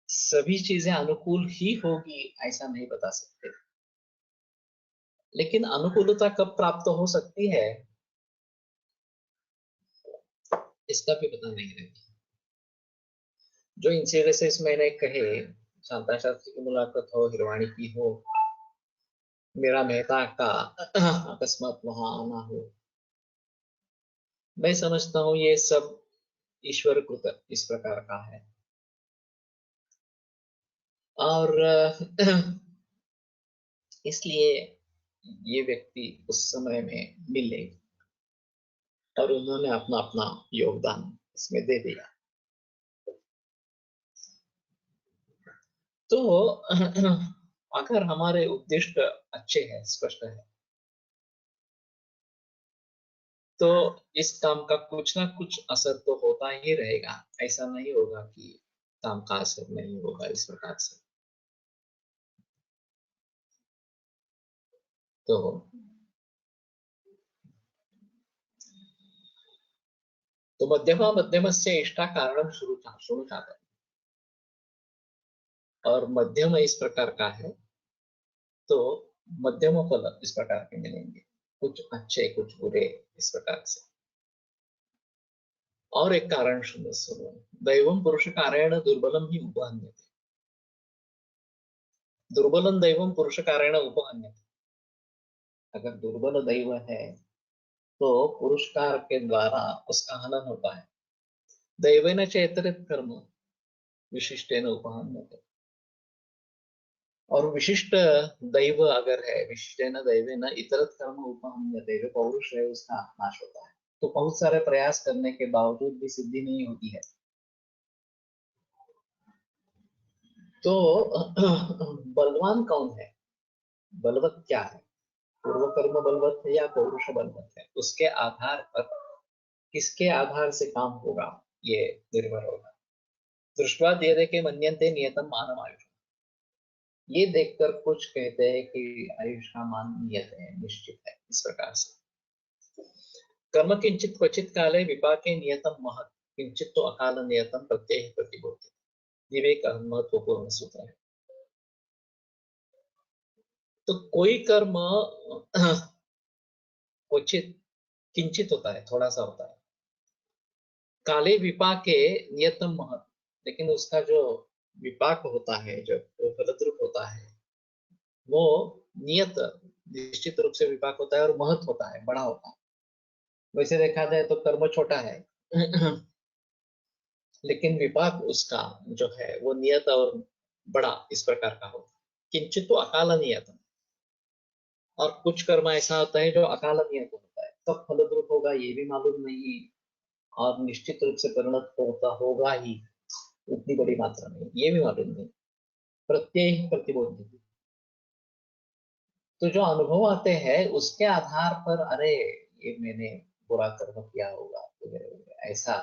सभी चीजें अनुकूल ही होगी ऐसा नहीं बता सकते, लेकिन अनुकूलता कब प्राप्त हो सकती है इसका भी पता नहीं रहता। जो इंसिडेंसेस मैंने कहे, शांता शास्त्री की मुलाकात हो, हिरवाणी की हो, मेरा मेहता का अकस्मात वहां आना हो, मैं समझता हूँ ये सब ईश्वर कृत इस प्रकार का है। और इसलिए ये व्यक्ति उस समय में मिले और उन्होंने अपना अपना योगदान इसमें दे दिया। तो अगर हमारे उद्देश्य अच्छे हैं, स्पष्ट है, तो इस काम का कुछ ना कुछ असर तो होता ही रहेगा। ऐसा नहीं होगा कि काम का असर नहीं होगा इस प्रकार से। तो मध्यम से इष्टा कारण शुरू चाहता, और मध्यम इस प्रकार का है, तो मध्यम फल इस प्रकार के मिलेंगे, कुछ अच्छे कुछ बुरे इस प्रकार से। और एक कारण सुनो, दैवम पुरुष कारेण दुर्बलम ही उपहन्यते। दुर्बलम दैवम पुरुष कारेण उपहन्यते। अगर दुर्बल दैव है तो पुरुषकार के द्वारा उसका हनन होता है। दैवेन चेतरित कर्म विशिष्टेन उपहन्यते। और विशिष्ट दैव अगर है, विशिष्टेन दैवेन इतरत कर्म उपहन्यते, जो पौरुष है उसका नाश होता है। तो बहुत सारे प्रयास करने के बावजूद भी सिद्धि नहीं होती है। तो बलवान कौन है, बलवत क्या है, पूर्व कर्म बलवत है या पौरुष बलवत है, उसके आधार पर, किसके आधार से काम होगा ये निर्भर होगा। दृष्टवा देह के मन्यन्ते नियतम मानव आयुष, ये देखकर कुछ कहते हैं कि आयुष का मान नियत है, निश्चित है। इस प्रकार से कर्म किंचित क्वचित काले विपाके नियतम महत्, किंचित तो अकाल नियतम प्रत्यय प्रतिबोधित, विवेक महत्वपूर्ण सूत्र है। तो कोई कर्म क्वचित, किंचित होता है, थोड़ा सा होता है, काले विपाके नियतम महत्, लेकिन उसका जो विपाक होता है, जो फलद्रूप होता है, वो नियत, निश्चित रूप से विपाक होता है और महत् होता है, बड़ा होता है। वैसे देखा जाए तो कर्म छोटा है लेकिन विपाक उसका जो है वो नियत और बड़ा इस प्रकार का होता है। किंचित तो अकाल नियत, और कुछ कर्म ऐसा होता है जो अकाल नियत होता है, कब फलद्रूप होगा ये भी मालूम नहीं, और निश्चित रूप से परिणत होता होगा ही उतनी बड़ी मात्रा में, ये भी मालूम नहीं, प्रत्यय प्रतिबोध। तो जो अनुभव आते हैं उसके आधार पर, अरे ये मैंने बुरा कर्म किया होगा वगैरह वगैरह, ऐसा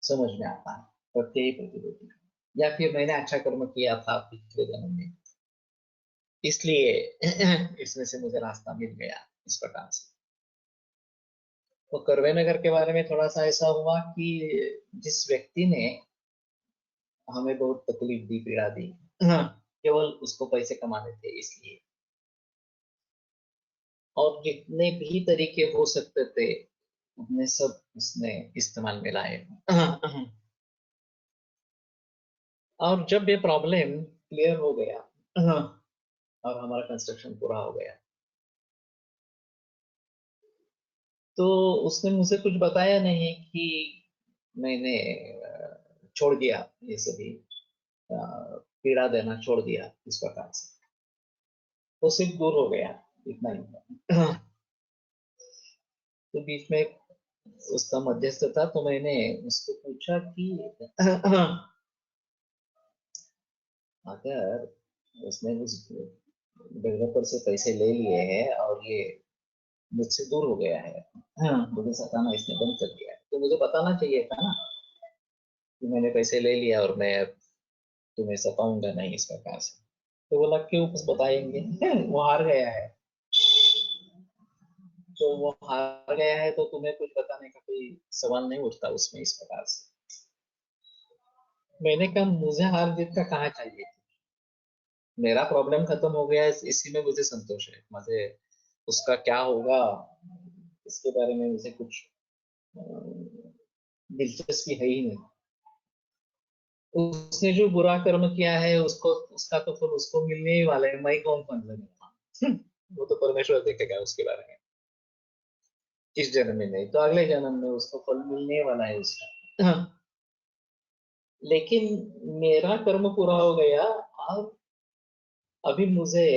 समझ में आता है, प्रत्यय प्रतिबोध। या फिर मैंने अच्छा कर्म किया था पिछले जन्म में, इसलिए इसमें से मुझे रास्ता मिल गया, इस प्रकार से। तो करवे नगर के बारे में थोड़ा सा ऐसा हुआ कि जिस व्यक्ति ने हमें बहुत तकलीफ दी, पीड़ा दी, केवल उसको पैसे कमाने थे इसलिए, और जितने भी तरीके हो सकते थे उतने सब उसने इस्तेमाल में लाए। और जब ये प्रॉब्लम क्लियर हो गया और हमारा कंस्ट्रक्शन पूरा हो गया, तो उसने मुझे कुछ बताया नहीं कि मैंने छोड़ दिया ये सभी, पीड़ा देना छोड़ दिया इस प्रकार से, वो सिर्फ दूर हो गया, इतना ही था। तो बीच में उसका मध्यस्थ था, तो मैंने उसको पूछा कि अगर उसने उस डेवलपर से पैसे ले लिए हैं और ये मुझसे दूर हो गया है, मुझे सताना इसने बंद कर दिया है, तो मुझे बताना चाहिए था ना कि मैंने पैसे ले लिया और मैं अब तुम्हें सताऊंगा नहीं, इस प्रकार से। तो बोला क्यों, कुछ बताएंगे? वो हार गया है, तो वो हार गया है तो तुम्हें कुछ बताने का कोई सवाल नहीं उठता उसमें, इस प्रकार से। मैंने कहा मुझे हार जीत का कहाँ चाहिए, मेरा प्रॉब्लम खत्म हो गया है, इसी में मुझे संतोष है। मुझे उसका क्या होगा इसके बारे में मुझे कुछ दिलचस्पी है ही नहीं। उसने जो बुरा कर्म किया है उसको, उसका तो फल उसको मिलने ही वाला है, मैं कौन फल लगेगा? वो तो परमेश्वर देखेगा उसके बारे में, इस जन्म में नहीं तो अगले जन्म में उसको फल मिलने वाला है उसका। लेकिन मेरा कर्म पूरा हो गया, अब अभी मुझे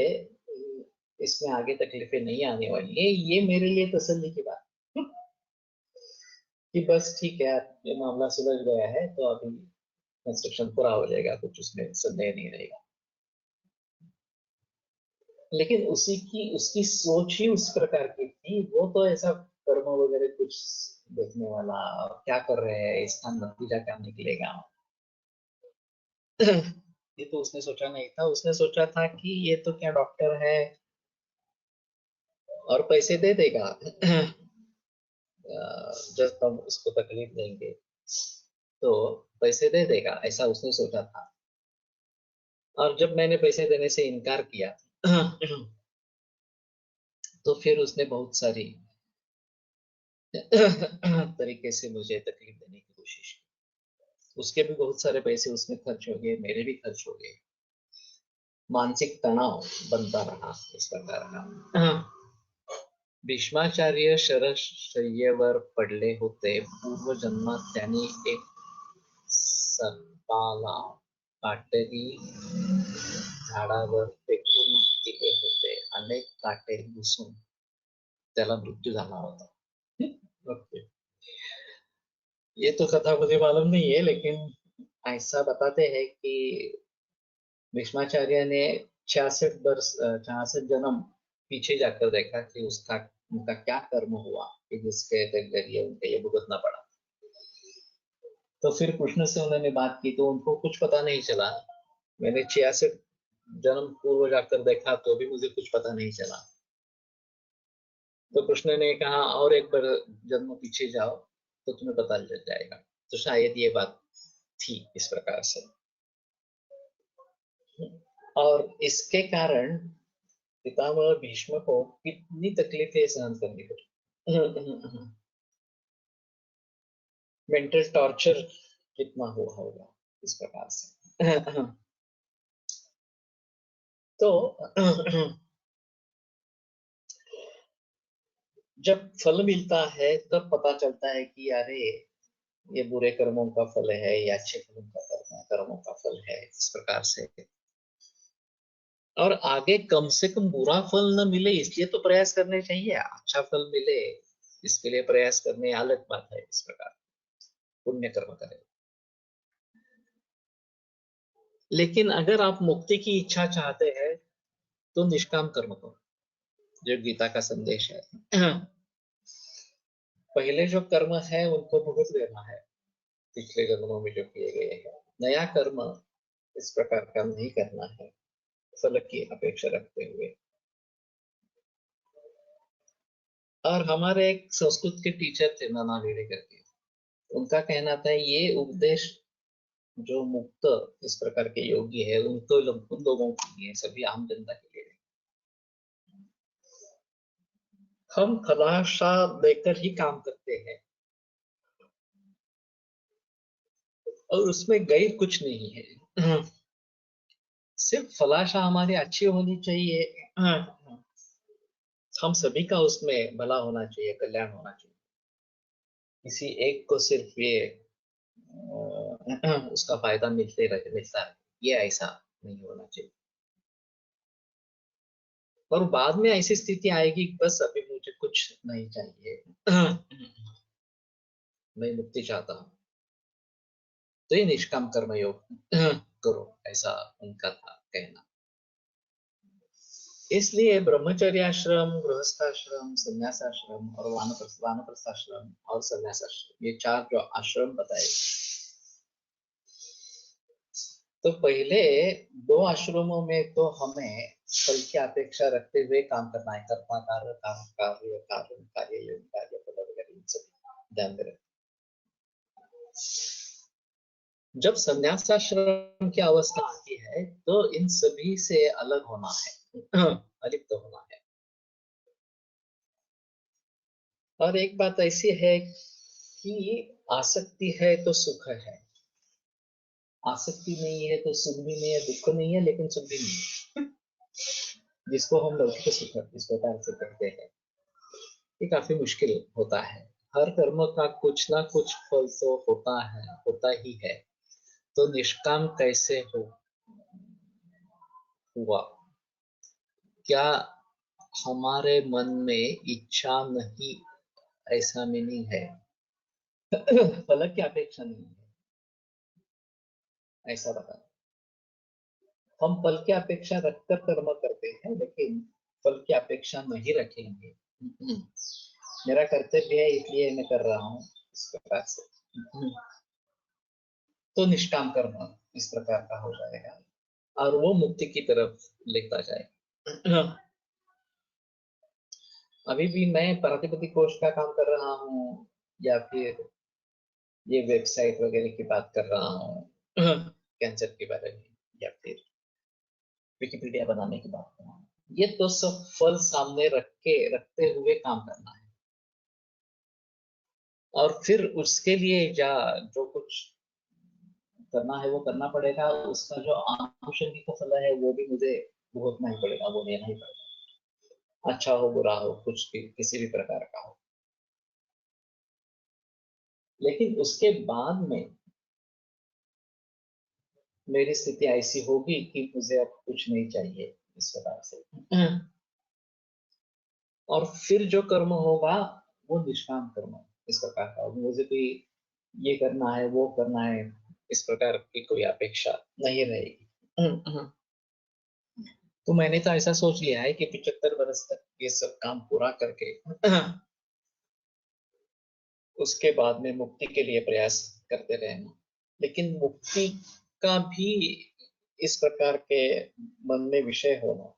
इसमें आगे तकलीफें नहीं आने वाली है, ये मेरे लिए तसल्ली की बात कि बस ठीक है, ये मामला सुलझ गया है, तो अभी कंस्ट्रक्शन पूरा हो जाएगा, कुछ उसमें संदेह नहीं रहेगा। लेकिन उसी की, उसकी सोच ही उस प्रकार की थी, वो तो ऐसा कर्म वगैरह कुछ देखने वाला, और क्या कर रहे हैं इसका नतीजा क्या निकलेगा, ये तो उसने सोचा नहीं था। उसने सोचा था कि ये तो क्या डॉक्टर है और पैसे दे देगा जब हम उसको तकलीफ देंगे तो पैसे दे देगा, ऐसा उसने सोचा था। और जब मैंने पैसे देने से इनकार किया तो फिर उसने बहुत सारी तरीके से मुझे तकलीफ देने की कोशिश की। उसके भी बहुत सारे पैसे उसमें खर्च हो गए, मेरे भी खर्च हो गए, मानसिक तणाव बनता रहा इस प्रकार का। भीष्माचार्य शरशय्येवर पडले होते, पूर्व जन्मात त्यांनी एक सर्पाला काटेरी झाडावर फेकून दिले होते, अनेक काटे घुसून त्याला मृत्यू झाला होता. ओके, ये तो कथा मुझे मालूम नहीं है, लेकिन ऐसा बताते हैं कि भीष्माचार्य ने 66 जन्म पीछे जाकर देखा कि उनका क्या कर्म हुआ कि जिसके जरिए उनको ये भुगतना पड़ा। तो फिर कृष्ण से उन्होंने बात की तो उनको कुछ पता नहीं चला। मैंने 66 जन्म पूर्व जाकर देखा तो भी मुझे कुछ पता नहीं चला। तो कृष्ण ने कहा और एक बार जन्म पीछे जाओ तो तुम्हें पता चल जाएगा। तो शायद ये बात थी इस प्रकार से, और इसके कारण पितामह भीष्म को कितनी तकलीफें सहन करनी पड़ी, मेंटल टॉर्चर कितना हुआ होगा इस प्रकार से। तो जब फल मिलता है तब पता चलता है कि अरे ये बुरे कर्मों का फल है या अच्छे कर्मों का फल है, इस प्रकार से। और आगे कम से कम बुरा फल न मिले इसलिए तो प्रयास करने चाहिए, अच्छा फल मिले इसके लिए प्रयास करने अलग बात है। इस प्रकार पुण्य कर्म करें। लेकिन अगर आप मुक्ति की इच्छा चाहते हैं तो निष्काम कर्म करो, जो गीता का संदेश है। पहले जो कर्म है उनको भुगत लेना है, पिछले जन्मों में जो किए गए हैं। नया कर्म इस प्रकार का नहीं करना है फल की अपेक्षा रखते हुए। और हमारे एक संस्कृत के टीचर थे नाना वीरेकर के, उनका कहना था ये उपदेश जो मुक्त इस प्रकार के योगी है उनको उन लोगों के लिए, सभी आम जनता के लिए। हम खलासा देकर ही काम करते हैं और उसमें गैर कुछ नहीं है। सिर्फ फलाशा हमारी अच्छी होनी चाहिए। हम सभी का उसमें भला होना चाहिए, कल्याण होना चाहिए। किसी एक को सिर्फ ये उसका फायदा मिलता है, ये ऐसा नहीं होना चाहिए। और बाद में ऐसी स्थिति आएगी बस अभी मुझे कुछ नहीं चाहिए, मैं मुक्ति चाहता हूँ, तो ये निष्काम कर्म योग करो, ऐसा उनका था कहना। इसलिए ब्रह्मचर्य आश्रम, गृहस्थाश्रम, संन्यासाश्रम और वानप्रस्थाश्रम और संन्यासाश्रम, ये 4 जो आश्रम बताए, तो पहले 2 आश्रमों में तो हमें फल की अपेक्षा रखते हुए काम करना है। कर्ता कार्य, काम कार्य, कारण कार्य, योग कार्य, फल वगैरह, इन सब ध्यान में रखें। जब संन्यासाश्रम की अवस्था आती है तो इन सभी से अलग होना है, अलिप्त होना है। और एक बात ऐसी है कि आसक्ति है तो सुख है, आसक्ति नहीं है तो सुख भी नहीं है, दुख नहीं है लेकिन सुख भी नहीं है, जिसको हम लौकिक सुख इस प्रकार से कहते हैं। ये काफी मुश्किल होता है। हर कर्म का कुछ ना कुछ फल तो होता है, होता ही है। तो निष्काम कैसे हुआ? क्या हमारे मन में इच्छा नहीं, ऐसा मीनिंग है? फल की अपेक्षा नहीं है, ऐसा बता। हम फल की अपेक्षा रखकर कर्म करते हैं लेकिन फल की अपेक्षा नहीं रखेंगे। मेरा कर्तव्य है इसलिए मैं कर रहा हूँ, इस प्रकार से, तो निष्काम कर्म इस प्रकार का हो जाएगा और वो मुक्ति की तरफ लेता जाएगा। अभी भी मैं प्रातिपदिक कोश का काम कर रहा हूँ या फिर ये वेबसाइट वगैरह की बात कर रहा हूँ, कैंसर के बारे में, या फिर विकिपीडिया बनाने की बात कर रहा हूँ, ये तो सब फल सामने रखते हुए काम करना है। और फिर उसके लिए जो कुछ करना है वो करना पड़ेगा। उसका जो आनुषंगिक फल है वो भी मुझे भुगतना ही पड़ेगा, वो लेना ही पड़ेगा, अच्छा हो बुरा हो, कुछ भी किसी भी प्रकार का हो। लेकिन उसके बाद में मेरी स्थिति ऐसी होगी कि मुझे अब कुछ नहीं चाहिए, इस प्रकार से। और फिर जो कर्म होगा वो निष्काम कर्म इस प्रकार का, मुझे भी ये करना है वो करना है इस प्रकार की कोई अपेक्षा नहीं रहेगी। तो मैंने तो ऐसा सोच लिया है कि 75 वर्ष तक ये सब काम पूरा करके उसके बाद में मुक्ति के लिए प्रयास करते रहना। लेकिन मुक्ति का भी इस प्रकार के मन में विषय होना,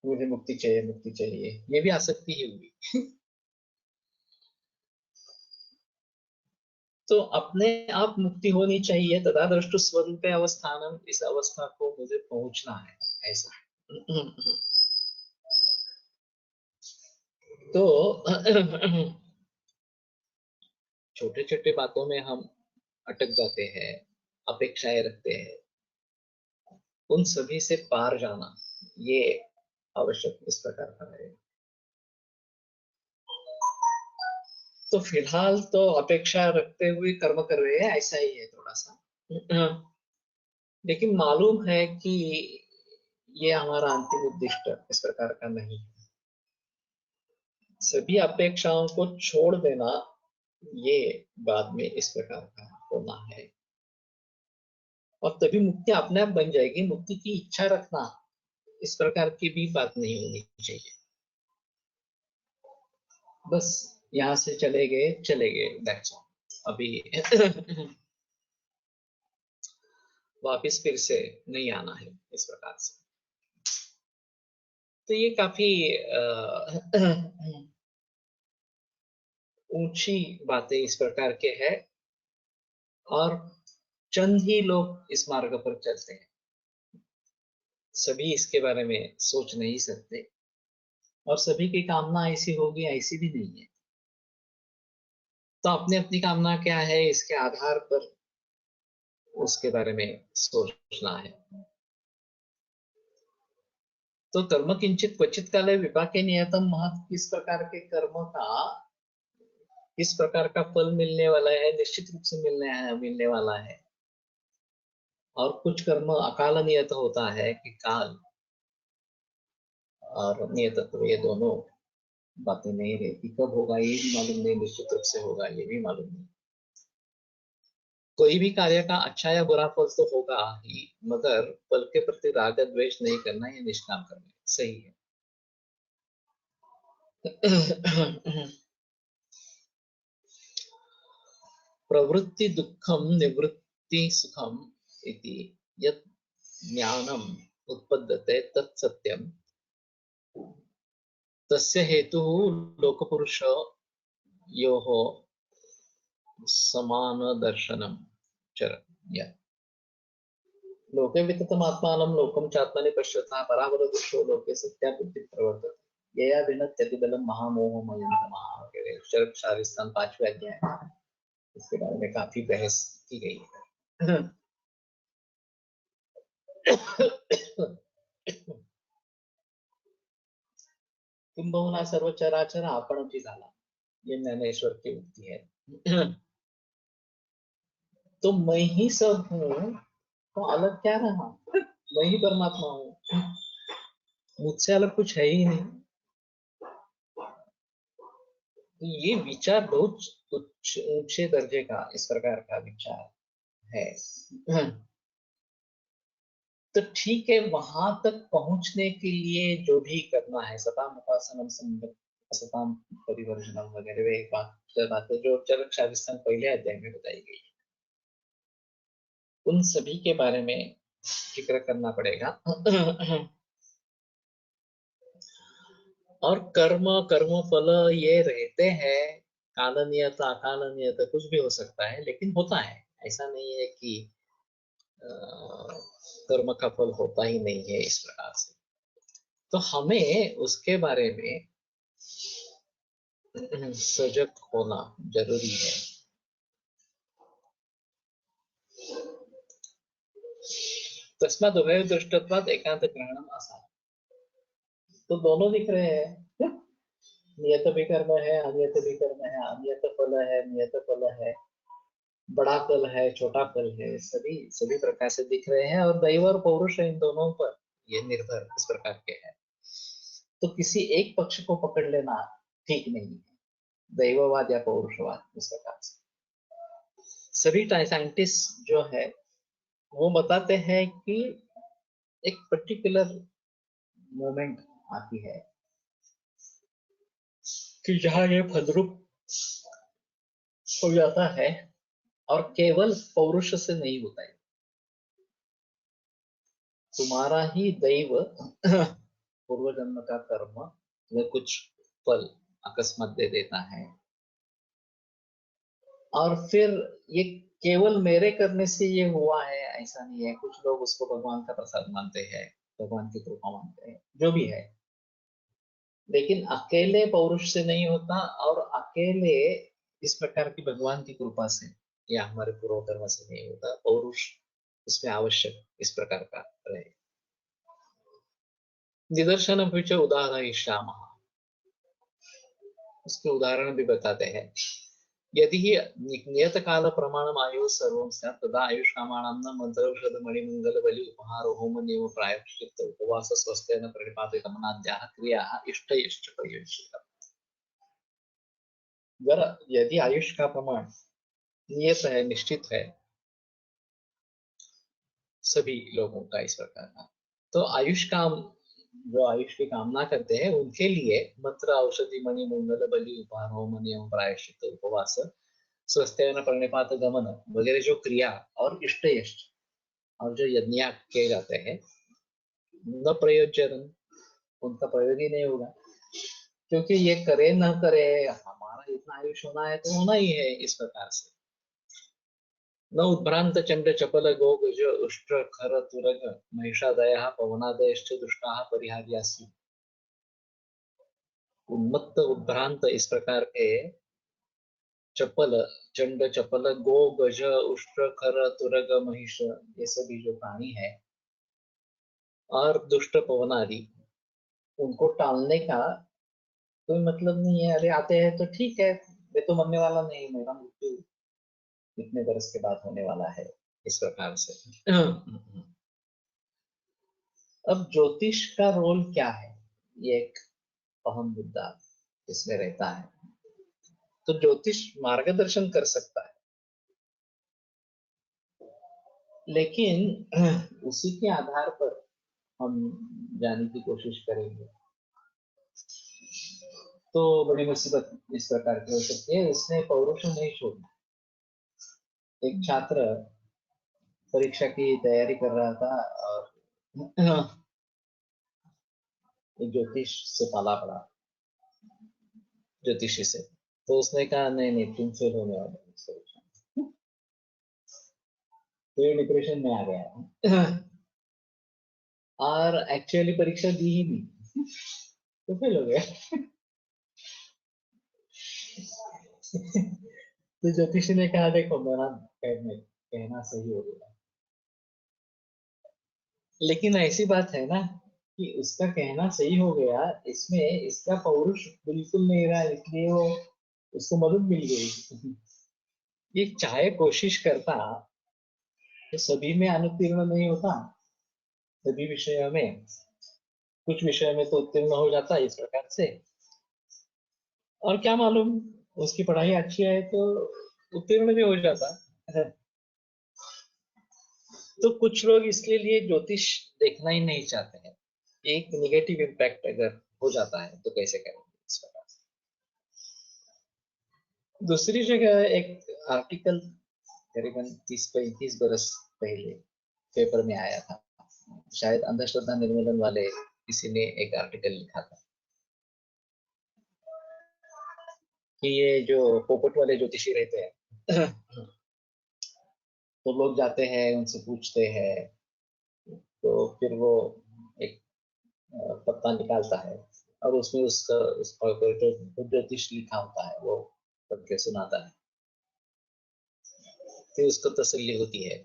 मुझे मुक्ति चाहिए, ये भी आसक्ति ही हुई। तो अपने आप मुक्ति होनी चाहिए, तदा दृष्टु स्वरूप अवस्थानम, इस अवस्था को मुझे पहुंचना है, ऐसा। तो छोटे छोटे बातों में हम अटक जाते हैं, अपेक्षाएं रखते हैं, उन सभी से पार जाना ये आवश्यक इस प्रकार का है। तो फिलहाल तो अपेक्षा रखते हुए कर्म कर रहे हैं, ऐसा ही है थोड़ा सा। लेकिन मालूम है कि ये हमारा अंतिम उद्देश्य इस प्रकार का नहीं है। सभी अपेक्षाओं को छोड़ देना ये बाद में इस प्रकार का होना है, और तभी मुक्ति अपने आप बन जाएगी। मुक्ति की इच्छा रखना इस प्रकार की भी बात नहीं होनी चाहिए। बस यहाँ से चले गए, दैट्स ऑल। अभी वापिस फिर से नहीं आना है इस प्रकार से। तो ये काफी ऊंची बातें इस प्रकार के है, और चंद ही लोग इस मार्ग पर चलते हैं, सभी इसके बारे में सोच नहीं सकते, और सभी की कामना ऐसी होगी ऐसी भी नहीं है। तो अपनी अपनी कामना क्या है इसके आधार पर उसके बारे में सोचना है। तो कर्म किंचित क्वचित काले विपाके नियतम महत्, किस प्रकार के कर्म का किस प्रकार का फल मिलने वाला है, निश्चित रूप से मिलने वाला है। और कुछ कर्म अकाल नियत होता है कि काल और नियतत्व ये दोनों बातें नहीं रहती, कब होगा ये भी मालूम नहीं, निश्चित रूप से होगा ये भी मालूम नहीं। कोई भी कार्य का अच्छा या बुरा फल तो होगा ही, मगर फल के प्रति राग द्वेष नहीं करना, ये निष्काम करना सही है। प्रवृत्ति दुःखम निवृत्ति सुखम इति यत् ज्ञानम उत्पद्यते तत् सत्यम, तस्य हेतुः लोकपुरुषयोः समान दर्शनम चर। लोके विततम आत्मानं लोकम चात्मनि पश्यता परावर दृश्यो लोके सत्या बुद्धि प्रवर्तते यया विनत्यति बलम महामोह मयम तमः। चरक शारिस्तान 5वें अध्याय, इसके बारे में काफी बहस की गई है। किंबहुना सर्व चराचर आपणची झाला, ये ज्ञानेश्वर की उक्ति है। तो मैं ही सब हूँ, तो अलग क्या रहा, मैं ही परमात्मा हूँ, मुझसे अलग कुछ है ही नहीं। तो ये विचार बहुत ऊंचे दर्जे का इस प्रकार का विचार है। तो ठीक है, वहां तक पहुंचने के लिए जो भी करना है, सताम उपासनम असताम परिवर्जनम वगैरह, एक बात है जो चरक शारिस्तान पहले अध्याय में बताई गई, उन सभी के बारे में जिक्र करना पड़ेगा। और कर्म फल ये रहते हैं, काल नियत अकाल नियत कुछ भी हो सकता है, लेकिन होता है, ऐसा नहीं है कि कर्म का फल होता ही नहीं है इस प्रकार से। तो हमें उसके बारे में सजग होना जरूरी है। तस्मात् उभय दृष्टत्वात् एकांत ग्रहणम आसान। तो दोनों दिख रहे हैं, नियत भी कर्म है, अनियत भी कर्म है, अनियत फल है, नियत फल है। बड़ा फल है, छोटा फल है, सभी सभी प्रकार से दिख रहे हैं, और दैव और पौरुष इन दोनों पर ये निर्भर इस प्रकार के हैं। तो किसी एक पक्ष को पकड़ लेना ठीक नहीं है, दैववाद या पौरुषवाद इस प्रकार से। सभी साइंटिस्ट जो है वो बताते हैं कि एक पर्टिकुलर मोमेंट आती है कि जहां ये फलरूप हो जाता है, और केवल पौरुष से नहीं होता है। तुम्हारा ही दैव पूर्व जन्म का कर्म तुम्हें कुछ फल अकस्मात दे देता है, और फिर ये केवल मेरे करने से ये हुआ है ऐसा नहीं है। कुछ लोग उसको भगवान का प्रसाद मानते हैं, भगवान की कृपा मानते हैं, जो भी है, लेकिन अकेले पौरुष से नहीं होता, और अकेले इस प्रकार की भगवान की कृपा से या हमारे पूर्व कर्म से नहीं होता। पौरुष उसमें आवश्यक इस प्रकार का रहे। निदर्शन उदाहरण, उसके उदाहरण भी बताते हैं। यदि ही नियत काल प्रमाणम आयु सर्वं स्यात् तदा आयुष्कामाणां न मंत्रौषध मणिमंगल बलि उपहारो होम नियम प्रायश्चित्त उपवास स्वस्थेन प्रणिपातितमनाद्याः क्रियाः इष्टयश्च प्रयोज्यते। अगर यदि आयुष का प्रमाण नियत है, निश्चित है सभी लोगों का इस प्रकार का, तो आयुष का जो आयुष की कामना करते हैं उनके लिए मंत्र औषधि मणि मंगल बलि उपहार होम नियम प्रायश्चित्त उपवास स्वस्थेन प्रणिपात गमन वगैरह जो क्रिया और इष्ट यश और जो यज्ञ किए जाते हैं, न प्रयोजन, उनका प्रयोग ही नहीं होगा, क्योंकि ये करे न करे हमारा इतना आयुष होना है तो होना ही है इस प्रकार से। न उद्भ्रांत चंड चपल गो गज उष्ट्र खर तुरग महिषादय पवनादयश्च दुष्टाः परिहार्यासि। उन्मत्त उद्भ्रांत इस प्रकार के चपल, चंड चपल गो गज उष्ट्र खर तुरग महिष, ये सभी जो प्राणी है, और दुष्ट पवन आदि, उनको टालने का कोई मतलब नहीं है। अरे आते हैं तो ठीक है, मैं तो मरने वाला नहीं, मेरा मृत्यु इतने बरस के बाद होने वाला है इस प्रकार से। अब ज्योतिष का रोल क्या है, ये एक अहम मुद्दा इसमें रहता है। तो ज्योतिष मार्गदर्शन कर सकता है, लेकिन उसी के आधार पर हम जाने की कोशिश करेंगे तो बड़ी मुसीबत इस प्रकार की हो सकती है। इसमें पौरुष नहीं छोड़ना। एक छात्र परीक्षा की तैयारी कर रहा था, और एक ज्योतिष से पाला पड़ा, ज्योतिषी से। तो उसने कहा नहीं नहीं तुम फेल होने वाले हो इस परीक्षा में। तो ये डिप्रेशन में आ गया और एक्चुअली परीक्षा दी ही नहीं तो फेल हो गया। तो ज्योतिषी ने कहा देखो मेरा कहना सही हो गया, लेकिन ऐसी बात है ना कि उसका कहना सही हो गया, इसमें इसका पौरुष बिल्कुल नहीं रहा, इसलिए वो उसको मदद मिल गई। ये चाहे कोशिश करता तो सभी में अनुत्तीर्ण नहीं होता, सभी विषयों में, कुछ विषय में तो उत्तीर्ण हो जाता है इस प्रकार से। और क्या मालूम उसकी पढ़ाई अच्छी है तो उत्तीर्ण भी हो जाता है। तो कुछ लोग इसके लिए ज्योतिष देखना ही नहीं चाहते हैं। एक निगेटिव इम्पैक्ट अगर हो जाता है तो कैसे करेंगे इस प्रकार से। दूसरी जगह एक आर्टिकल करीबन 30-35 बरस पहले पेपर में आया था, शायद अंधश्रद्धा निर्मूलन वाले किसी ने एक आर्टिकल लिखा था कि ये जो पोपट वाले ज्योतिषी रहते हैं तो लोग जाते हैं उनसे पूछते हैं, तो फिर वो एक पत्ता निकालता है, और उसमें उसका जो ज्योतिष लिखा होता है वो पढ़ के सुनाता है, फिर उसको तसल्ली होती है।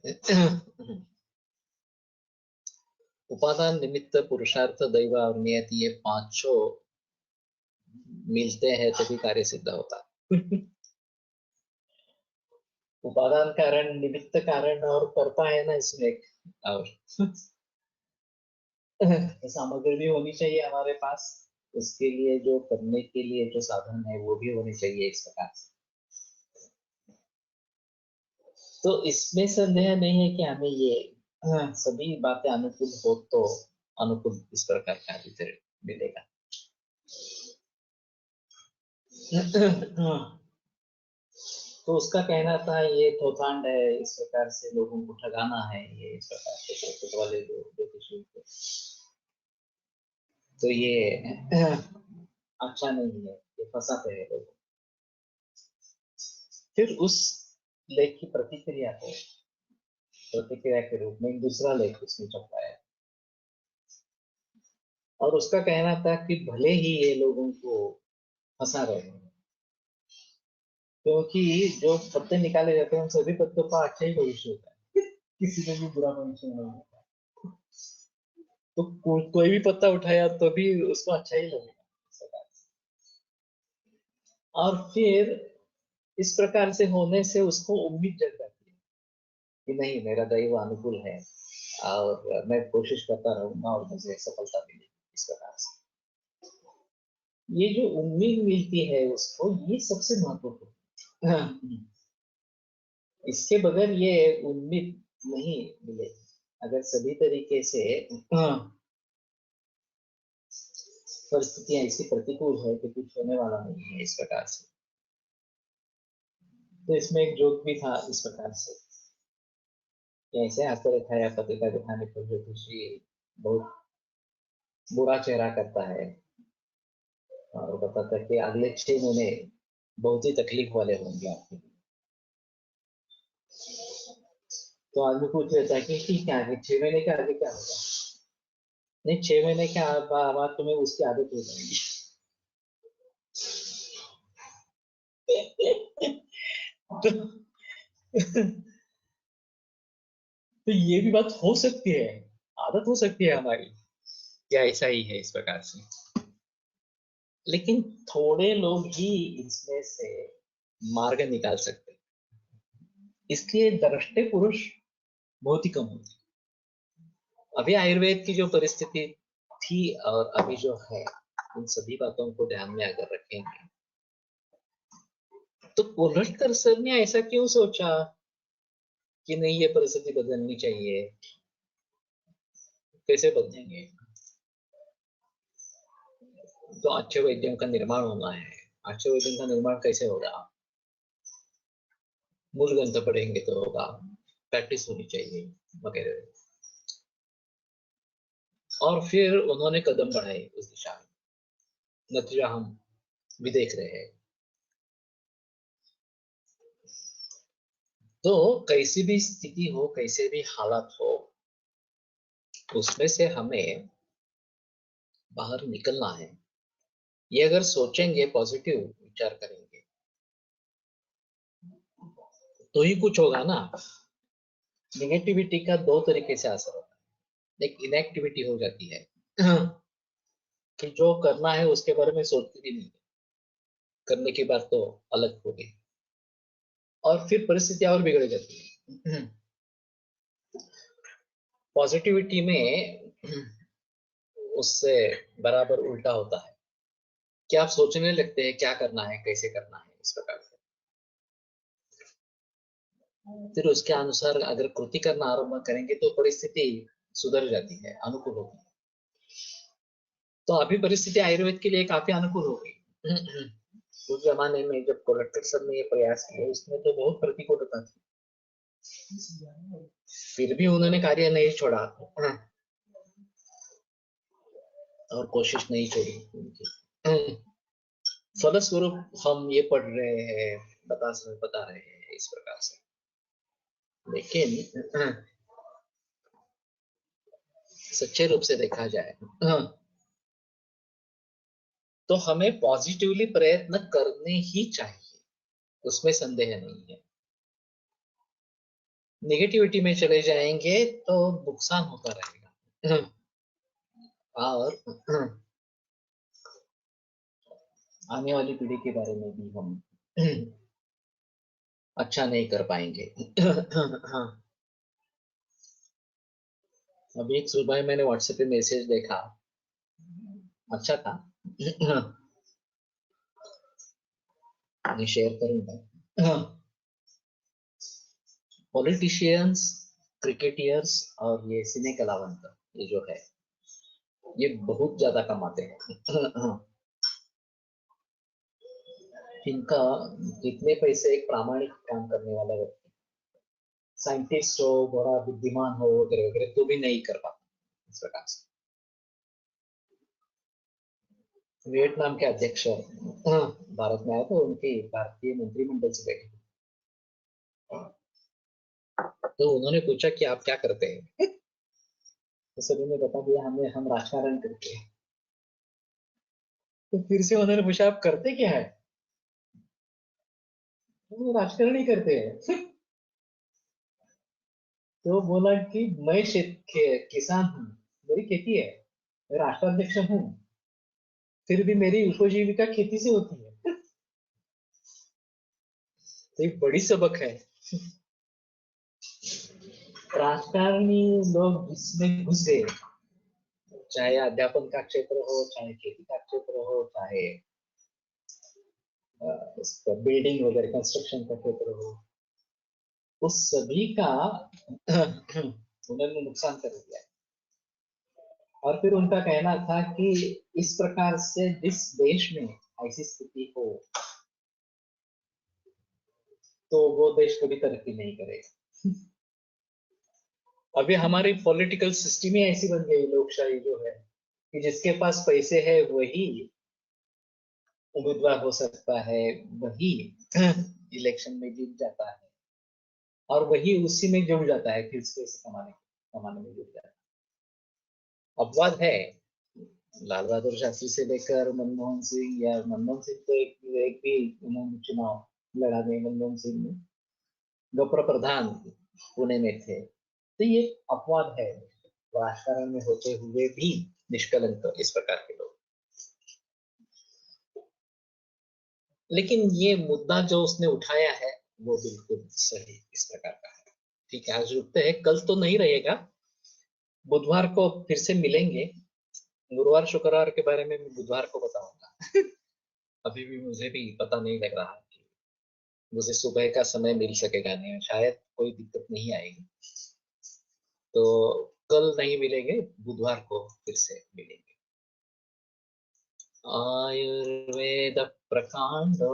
उपादान निमित्त पुरुषार्थ दैव और नियति, ये पांचों मिलते हैं तभी कार्य सिद्ध होता है। उपादान कारण, निमित्त कारण और कर्ता है ना इसमें एक, और सामग्री भी होनी चाहिए हमारे पास, उसके लिए जो करने के लिए जो साधन है वो भी होने चाहिए इस प्रकार से। तो इसमें संदेह नहीं है कि हमें ये सभी बातें अनुकूल हो तो अनुकूल इस प्रकार का रिजल्ट मिलेगा। तो उसका कहना था ये थोथांड है, इस प्रकार से लोगों को ठगाना है, ये इस प्रकार से पोपट वाले लोग ज्योतिषी को, तो ये अच्छा नहीं है, ये फंसाते हैं लोग। फिर उस लेख की प्रतिक्रिया के रूप में एक दूसरा लेख उसने छपाया, और उसका कहना था कि भले ही ये लोगों को फंसा रहे हैं, क्योंकि जो पत्ते निकाले जाते हैं उन सभी पत्तों का अच्छा ही भविष्य होता है, किसी में भी बुरा भविष्य नहीं होता। तो कोई भी पत्ता उठाया तो भी उसको अच्छा ही लगेगा। और फिर इस प्रकार से होने से उसको उम्मीद जग जाती है कि नहीं, मेरा दैव अनुकूल है और मैं कोशिश करता रहूंगा और मुझे सफलता मिलेगी इस प्रकार से। ये जो उम्मीद मिलती है उसको, ये सबसे महत्वपूर्ण है। इसके बगैर ये उम्मीद नहीं मिलेगी। अगर सभी तरीके से परिस्थितियां ऐसी प्रतिकूल है कि कुछ होने वाला नहीं है इस प्रकार से। तो इसमें एक जोक भी था इस प्रकार से, ऐसे हंसते दिखाया पत्रिका दिखाने पर ज्योतिषी बहुत बुरा चेहरा करता है और बताता है कि अगले 6 महीने बहुत ही तकलीफ वाले होंगे आपके लिए। तो आदमी पूछ लेता है कि क्या है, 6 महीने के आगे क्या होगा? नहीं, 6 महीने के बाद तुम्हें उसकी आदत हो जाएगी। तो, तो ये भी बात हो सकती है, आदत हो सकती है हमारी, क्या ऐसा ही है इस प्रकार से। लेकिन थोड़े लोग ही इसमें से मार्ग निकाल सकते हैं, इसलिए दृष्टि पुरुष बहुत ही कम होते। अभी आयुर्वेद की जो परिस्थिति थी और अभी जो है, उन सभी बातों को ध्यान में अगर रखेंगे तो कोल्हटकर सर ने ऐसा क्यों सोचा कि नहीं ये परिस्थिति बदलनी चाहिए? कैसे बदलेंगे? तो अच्छे वैद्यों का निर्माण होना है। अच्छे वैद्यों का निर्माण कैसे होगा? मूल ग्रंथ पढ़ेंगे तो होगा, प्रैक्टिस होनी चाहिए वगैरह। और फिर उन्होंने कदम बढ़ाए उस दिशा में, नतीजा हम भी देख रहे हैं। तो कैसी भी स्थिति हो, कैसे भी हालात हो, उसमें से हमें बाहर निकलना है। ये अगर सोचेंगे, पॉजिटिव विचार करेंगे तो ही कुछ होगा ना। निगेटिविटी का दो तरीके से असर होता है। एक इनएक्टिविटी हो जाती है कि जो करना है उसके बारे में सोचते भी नहीं, करने की बात तो अलग हो गई, और फिर परिस्थितियां और बिगड़ जाती है। पॉजिटिविटी में उससे बराबर उल्टा होता है कि आप सोचने लगते हैं क्या करना है, कैसे करना है इस प्रकार से। फिर उसके अनुसार अगर कृति करना आरंभ करेंगे तो परिस्थिति सुधर जाती है, अनुकूल होती है। तो अभी परिस्थिति आयुर्वेद के लिए काफी अनुकूल हो गई। उस जमाने में जब कोलटकर सर ने ये प्रयास किया, उसमें तो बहुत प्रतिकूलता थी, फिर भी उन्होंने कार्य नहीं छोड़ा और कोशिश नहीं छोड़ी उनकी। फलस्वरूप हम ये पढ़ रहे हैं, बता रहे हैं इस प्रकार से। लेकिन सच्चे रूप से देखा जाए तो हमें पॉजिटिवली प्रयत्न करने ही चाहिए, उसमें संदेह नहीं है। नेगेटिविटी में चले जाएंगे तो नुकसान होता रहेगा। और आने वाली पीढ़ी के बारे में भी हम अच्छा नहीं कर पाएंगे। हाँ, अभी एक सुबह मैंने व्हाट्सएप पे मैसेज देखा, अच्छा था। मैं शेयर करूंगा। पॉलिटिशियंस, क्रिकेटियर्स और ये सिने कलावंत, ये जो है ये बहुत ज्यादा कमाते हैं। इनका कितने पैसे, एक प्रामाणिक काम करने वाला व्यक्ति, साइंटिस्ट हो, बड़ा बुद्धिमान हो वगैरह वगैरह, तो भी नहीं कर पाता इस प्रकार से। वियतनाम के अध्यक्ष भारत में आए तो उनकी भारतीय मंत्रिमंडल से बैठे, तो उन्होंने पूछा कि आप क्या करते हैं। तो सभी ने बता दिया हमें, हम राजकारण करते हैं। तो फिर से उन्होंने पूछा आप करते क्या है, तो वो राजकारण ही करते हैं। तो बोला कि मैं किसान हूँ, मेरी खेती है, मैं राष्ट्राध्यक्ष हूँ, फिर भी मेरी उपजीविका खेती से होती है। तो एक बड़ी सबक है। राजकारणी लोग इसमें घुस गए, चाहे अध्यापन का क्षेत्र हो, चाहे खेती का क्षेत्र हो, चाहे बिल्डिंग वगैरह कंस्ट्रक्शन का क्षेत्र हो, उस सभी का उन्होंने नुकसान कर दिया। और फिर उनका कहना था कि इस प्रकार से जिस देश में ऐसी स्थिति हो, तो वो देश कभी तरक्की नहीं करेगा। अभी हमारी पॉलिटिकल सिस्टम ही ऐसी बन गई, लोकशाही जो है, कि जिसके पास पैसे है वही उम्मीदवार हो सकता है, वही इलेक्शन में जीत जाता है, और वही उसी में जुड़ जाता है, फिर से पैसे कमाने में जुड़ जाता है। अपवाद है, लाल बहादुर शास्त्री से लेकर मनमोहन सिंह, या मनमोहन सिंह तो एक भी उन्होंने चुनाव लड़ा नहीं, मनमोहन सिंह ने, गप्र प्रधान पुणे में थे, तो ये अपवाद है, राजकारण में होते हुए भी निष्कलंक इस प्रकार के लोग। लेकिन ये मुद्दा जो उसने उठाया है वो बिल्कुल सही इस प्रकार का है। ठीक है, आज रुकते हैं, कल तो नहीं रहेगा, बुधवार को फिर से मिलेंगे। गुरुवार शुक्रवार के बारे में मैं बुधवार को बताऊंगा। अभी भी मुझे भी पता नहीं लग रहा कि मुझे सुबह का समय मिल सकेगा नहीं, शायद कोई दिक्कत नहीं आएगी, तो कल नहीं मिलेंगे, बुधवार को फिर से मिलेंगे। आयुर्वेद प्रकांडो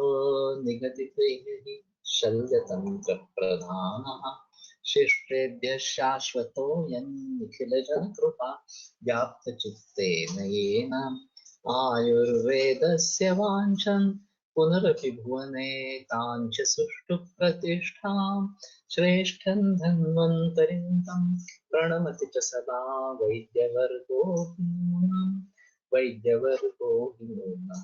निगदित शल्यतंत्र प्रधानः शिष्टेभ्यः शाश्वतोऽयं निखिलजन कृपा व्याप्त चित्तेन येन आयुर्वेदस्य वाञ्छन् पुनरपि भुवने काञ्च सुष्ठु प्रतिष्ठां श्रेष्ठं धन्वन्तरिं तं प्रणमति च सदा वैद्यवर्गो नूनम् वैद्यवर्गो नूनम्।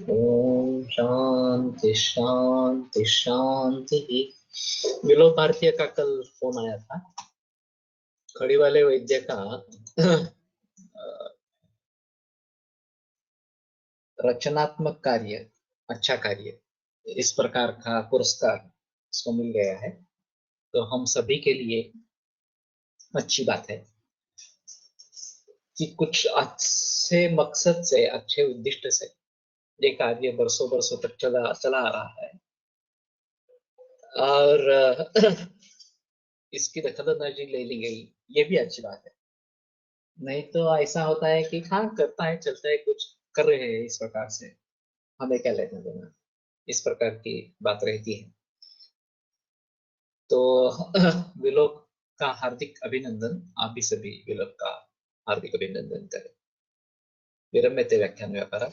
ओम शांति शांति शांति। विलोक भारतीय का कल फोन आया था, खड़ी वाले वैद्य का रचनात्मक कार्य, अच्छा कार्य, इस प्रकार का पुरस्कार इसको मिल गया है, तो हम सभी के लिए अच्छी बात है कि कुछ अच्छे मकसद से, अच्छे उद्देश्य से ये कार्य बरसों बरसों तक चला चला आ रहा है, और इसकी दखलंदाजी ले ली गई, ये भी अच्छी बात है। नहीं तो ऐसा होता है कि हाँ करता है, चलता है, कुछ कर रहे हैं इस प्रकार से, हमें क्या लेना देना, इस प्रकार की बात रहती है। तो विलोक का हार्दिक अभिनंदन, आप भी सभी विलोक का हार्दिक अभिनंदन करें। विरम्यते व्याख्यान व्यापार।